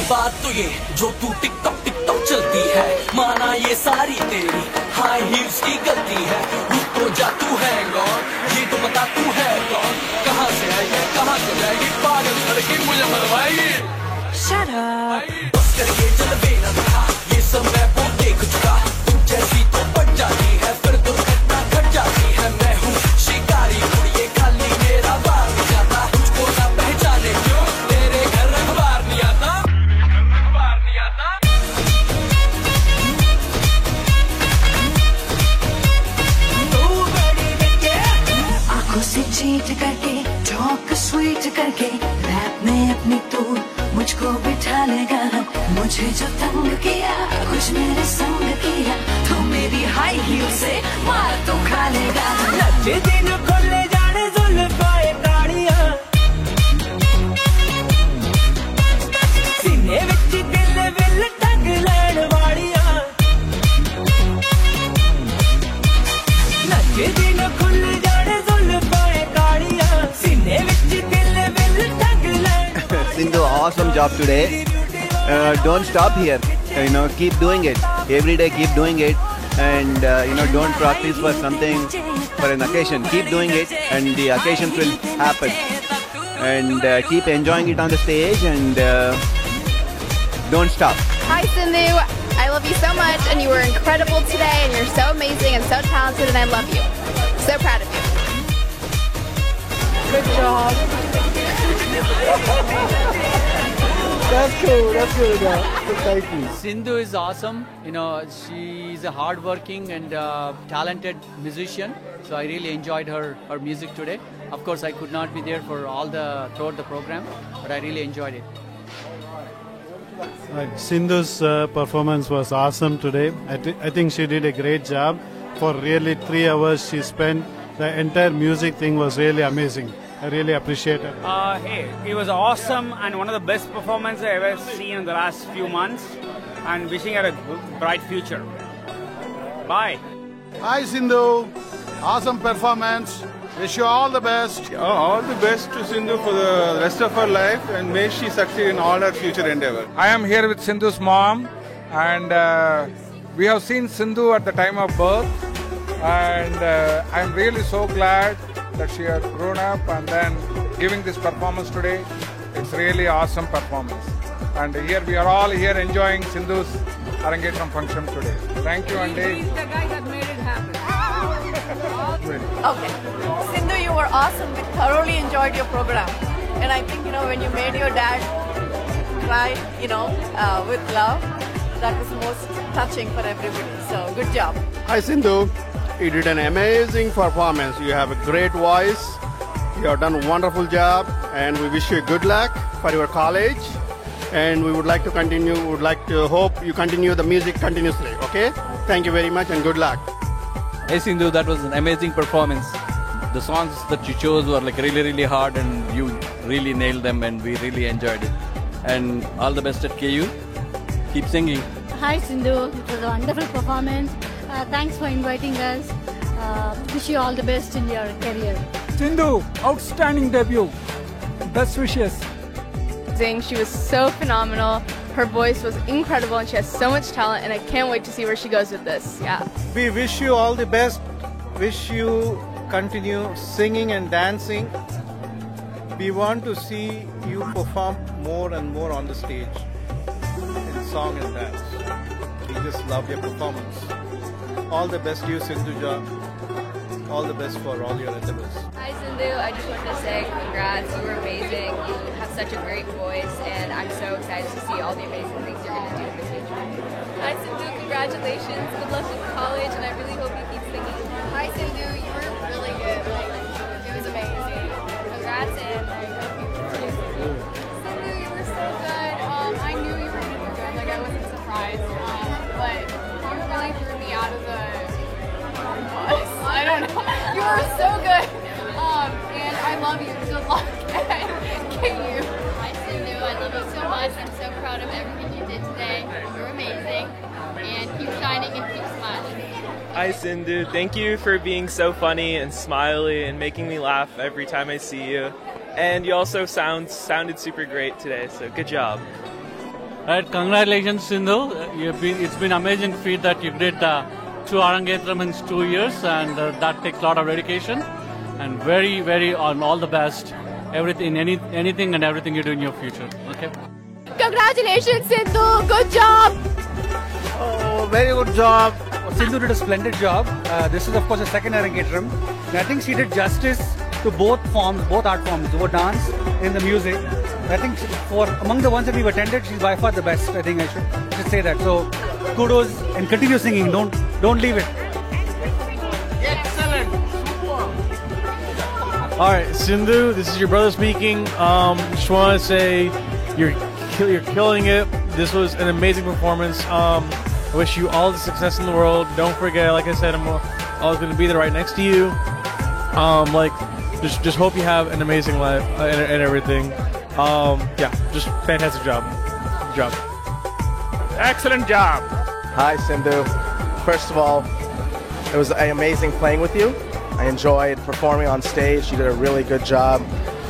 बात तो ये जो तू टिकटॉक चलती है, माना ये सारी तेरी हाई हील्स की गलती है। रुक तो जा, तू है कौन, ये तो बता तू है कौन, कहाँ से है ये, कहाँ से जाएगी, पागल लड़की मुझे मरवाएगी। Shut up। बस करके जलवे न दिखा, ये सब मैं वो देख चुका, तू जैसी तो बढ़ जाती है, फिर दुर्घटना घट जाती है। मैं हूँ शिकारी कुड़िए, खाली मेरा बार नहीं जाता, तुझको ना पहचाने क्यों, तेरे घर अखबार नहीं आता, अखबार नहीं आता। आंखों से चीट करके, टॉक स्वीट करके, रैप में अपनी तू मुझको बिठा लेगा। मुझे जो तंग किया, कुछ मेरे संग किया, तो मेरी हाई हील से मार तो खा लेगा। नचे दिन खोले जाने जुल्फाए ताड़ियां, सीने विच दिल विल टंग लैण वालियां। नचे दिन खोले जाने जुल्फाए ताड़ियां, सीने विच दिल विल टंग लैण। Sindhu, awesome job today. Don't stop here. Keep doing it. Every day keep doing it. And don't practice for something, for an occasion. Keep doing it and the occasions will happen. And keep enjoying it on the stage and don't stop. Hi Sindhu, I love you so much and you were incredible today and you're so amazing and so talented and I love you. So proud of you. Good job. That's cool. That's good. Thank you. Sindhu is awesome. She's a hardworking and talented musician. So I really enjoyed her music today. Of course, I could not be there for throughout the program, but I really enjoyed it. Sindhu's performance was awesome today. I think she did a great job. For really 3 hours she spent. The entire music thing was really amazing. I really appreciate it. Hey, it was awesome and one of the best performances I've ever seen in the last few months, and wishing her a bright future. Bye. Hi Sindhu, awesome performance. Wish you all the best. All the best to Sindhu for the rest of her life, and may she succeed in all her future endeavor. I am here with Sindhu's mom, and we have seen Sindhu at the time of birth, and I am really so glad that she has grown up and then giving this performance today. It's really awesome performance. And here we are all here enjoying Sindhu's Arangetram function today. Thank you, Andy. He's the guy that made it happen. Okay. Sindhu, you were awesome. We thoroughly enjoyed your program. And I think, when you made your dad cry, with love, that was most touching for everybody. So, good job. Hi Sindhu, you did an amazing performance. You have a great voice. You have done a wonderful job, and we wish you good luck for your college. And we would like to hope you continue the music continuously. Okay? Thank you very much and good luck. Hey Sindhu, that was an amazing performance. The songs that you chose were really, really hard, and you really nailed them, and we really enjoyed it. And all the best at KU. Keep singing. Hi Sindhu, it was a wonderful performance. Thanks for inviting us. Wish you all the best in your career. Sindhu, outstanding debut. Best wishes. She was so phenomenal. Her voice was incredible and she has so much talent and I can't wait to see where she goes with this. Yeah. We wish you all the best. Wish you continue singing and dancing. We want to see you perform more and more on the stage in song and dance. We just love your performance. All the best to you, Sindhuja. All the best for all your endeavors. Hi Sindhu, I just wanted to say congrats, you were amazing, you have such a great voice, and I'm so excited to see all the amazing things you're going to do in the future. Hi Sindhu, congratulations, good luck with college, and I really hope you keep singing. Hi Sindhu, you were really good, it was amazing. Congrats and I hope you continue singing. Sindhu, you were so good, I knew you were going to be good, I wasn't surprised, but you really threw me out of the bus. I don't know. You were so good. And I love you. Good luck at KU. Hi Sindhu, I love you so much. I'm so proud of everything you did today. You're amazing. And keep shining and keep smiling. Hi Sindhu, thank you for being so funny and smiley and making me laugh every time I see you. And you also sounded super great today, so good job. Right, congratulations, Sindhu. It's been amazing feat that you did 2 Arangetram in 2 years, and that takes a lot of dedication. And very, very on all the best. Anything and everything you do in your future. Okay. Congratulations, Sindhu. Good job. Oh, very good job. Sindhu did a splendid job. This is, of course, the second Arangetram. And I think she did justice to both forms, both art forms, both dance and the music. I think among the ones that we've attended, she's by far the best. I think I should say that. So kudos and continue singing. Don't leave it. Excellent. All right, Sindhu, this is your brother speaking. Just want to say you're killing it. This was an amazing performance. I wish you all the success in the world. Don't forget, like I said, I'm always going to be there right next to you. Just hope you have an amazing life and everything. Yeah, just fantastic job. Good job. Excellent job. Hi, Sindhu. First of all, it was amazing playing with you. I enjoyed performing on stage. You did a really good job.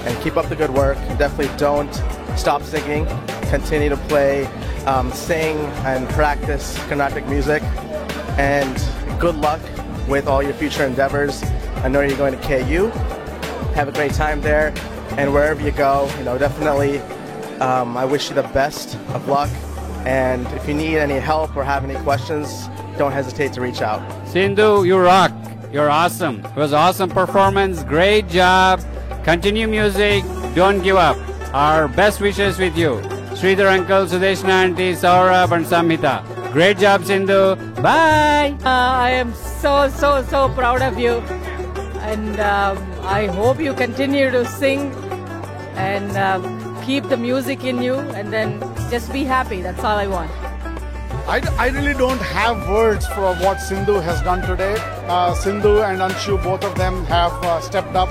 And keep up the good work. Definitely don't stop singing. Continue to play, sing, and practice Carnatic music. And good luck with all your future endeavors. I know you're going to KU. Have a great time there. And wherever you go, definitely I wish you the best of luck. And if you need any help or have any questions, don't hesitate to reach out. Sindhu, you rock. You're awesome. It was an awesome performance. Great job. Continue music. Don't give up. Our best wishes with you. Sridhar uncle, Sudeshna auntie, Saurabh and Samhita. Great job, Sindhu. Bye. I am so proud of you. And I hope you continue to sing and keep the music in you, and then just be happy. That's all I want. I really don't have words for what Sindhu has done today. Sindhu and Anshu, both of them have stepped up.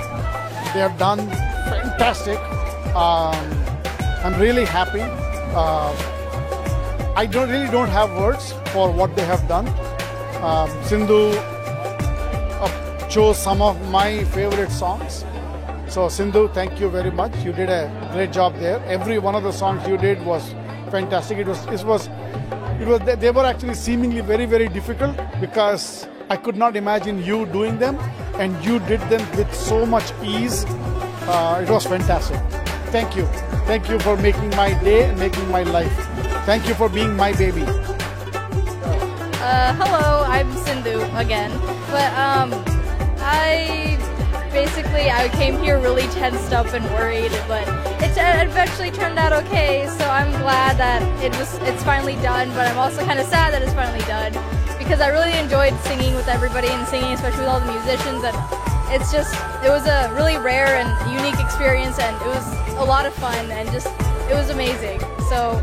They have done fantastic. I'm really happy. I really don't have words for what they have done. Sindhu chose some of my favorite songs. So Sindhu, thank you very much. You did a great job there. Every one of the songs you did was fantastic. They were actually seemingly very, very difficult because I could not imagine you doing them, and you did them with so much ease. It was fantastic. Thank you. Thank you for making my day and making my life. Thank you for being my baby. Hello, I'm Sindhu again. But I came here really tensed up and worried, but it eventually turned out okay. So I'm glad that it's finally done, but I'm also kind of sad that it's finally done because I really enjoyed singing with everybody and singing especially with all the musicians, and it was a really rare and unique experience, and it was a lot of fun, and it was amazing. So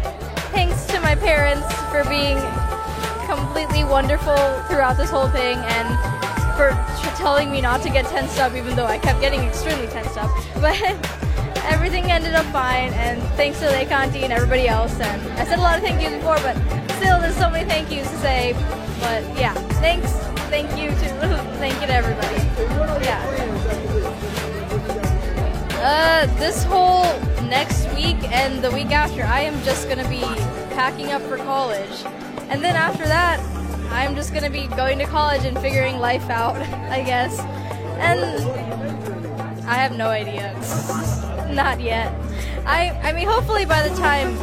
thanks to my parents for being completely wonderful throughout this whole thing, and for telling me not to get tensed up, even though I kept getting extremely tensed up. But everything ended up fine, and thanks to Lekha Auntie and everybody else. And I said a lot of thank yous before, but still there's so many thank yous to say. But yeah, thank you to everybody. Yeah. This whole next week and the week after, I am just gonna be packing up for college. And then after that, I'm just going to be going to college and figuring life out, I guess. And I have no idea. Not yet. I mean, hopefully by the time,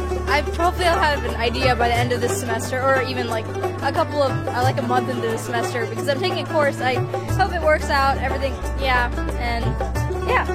hopefully I'll have an idea by the end of this semester, or even like a month into the semester, because I'm taking a course. I hope it works out, everything, yeah, and yeah.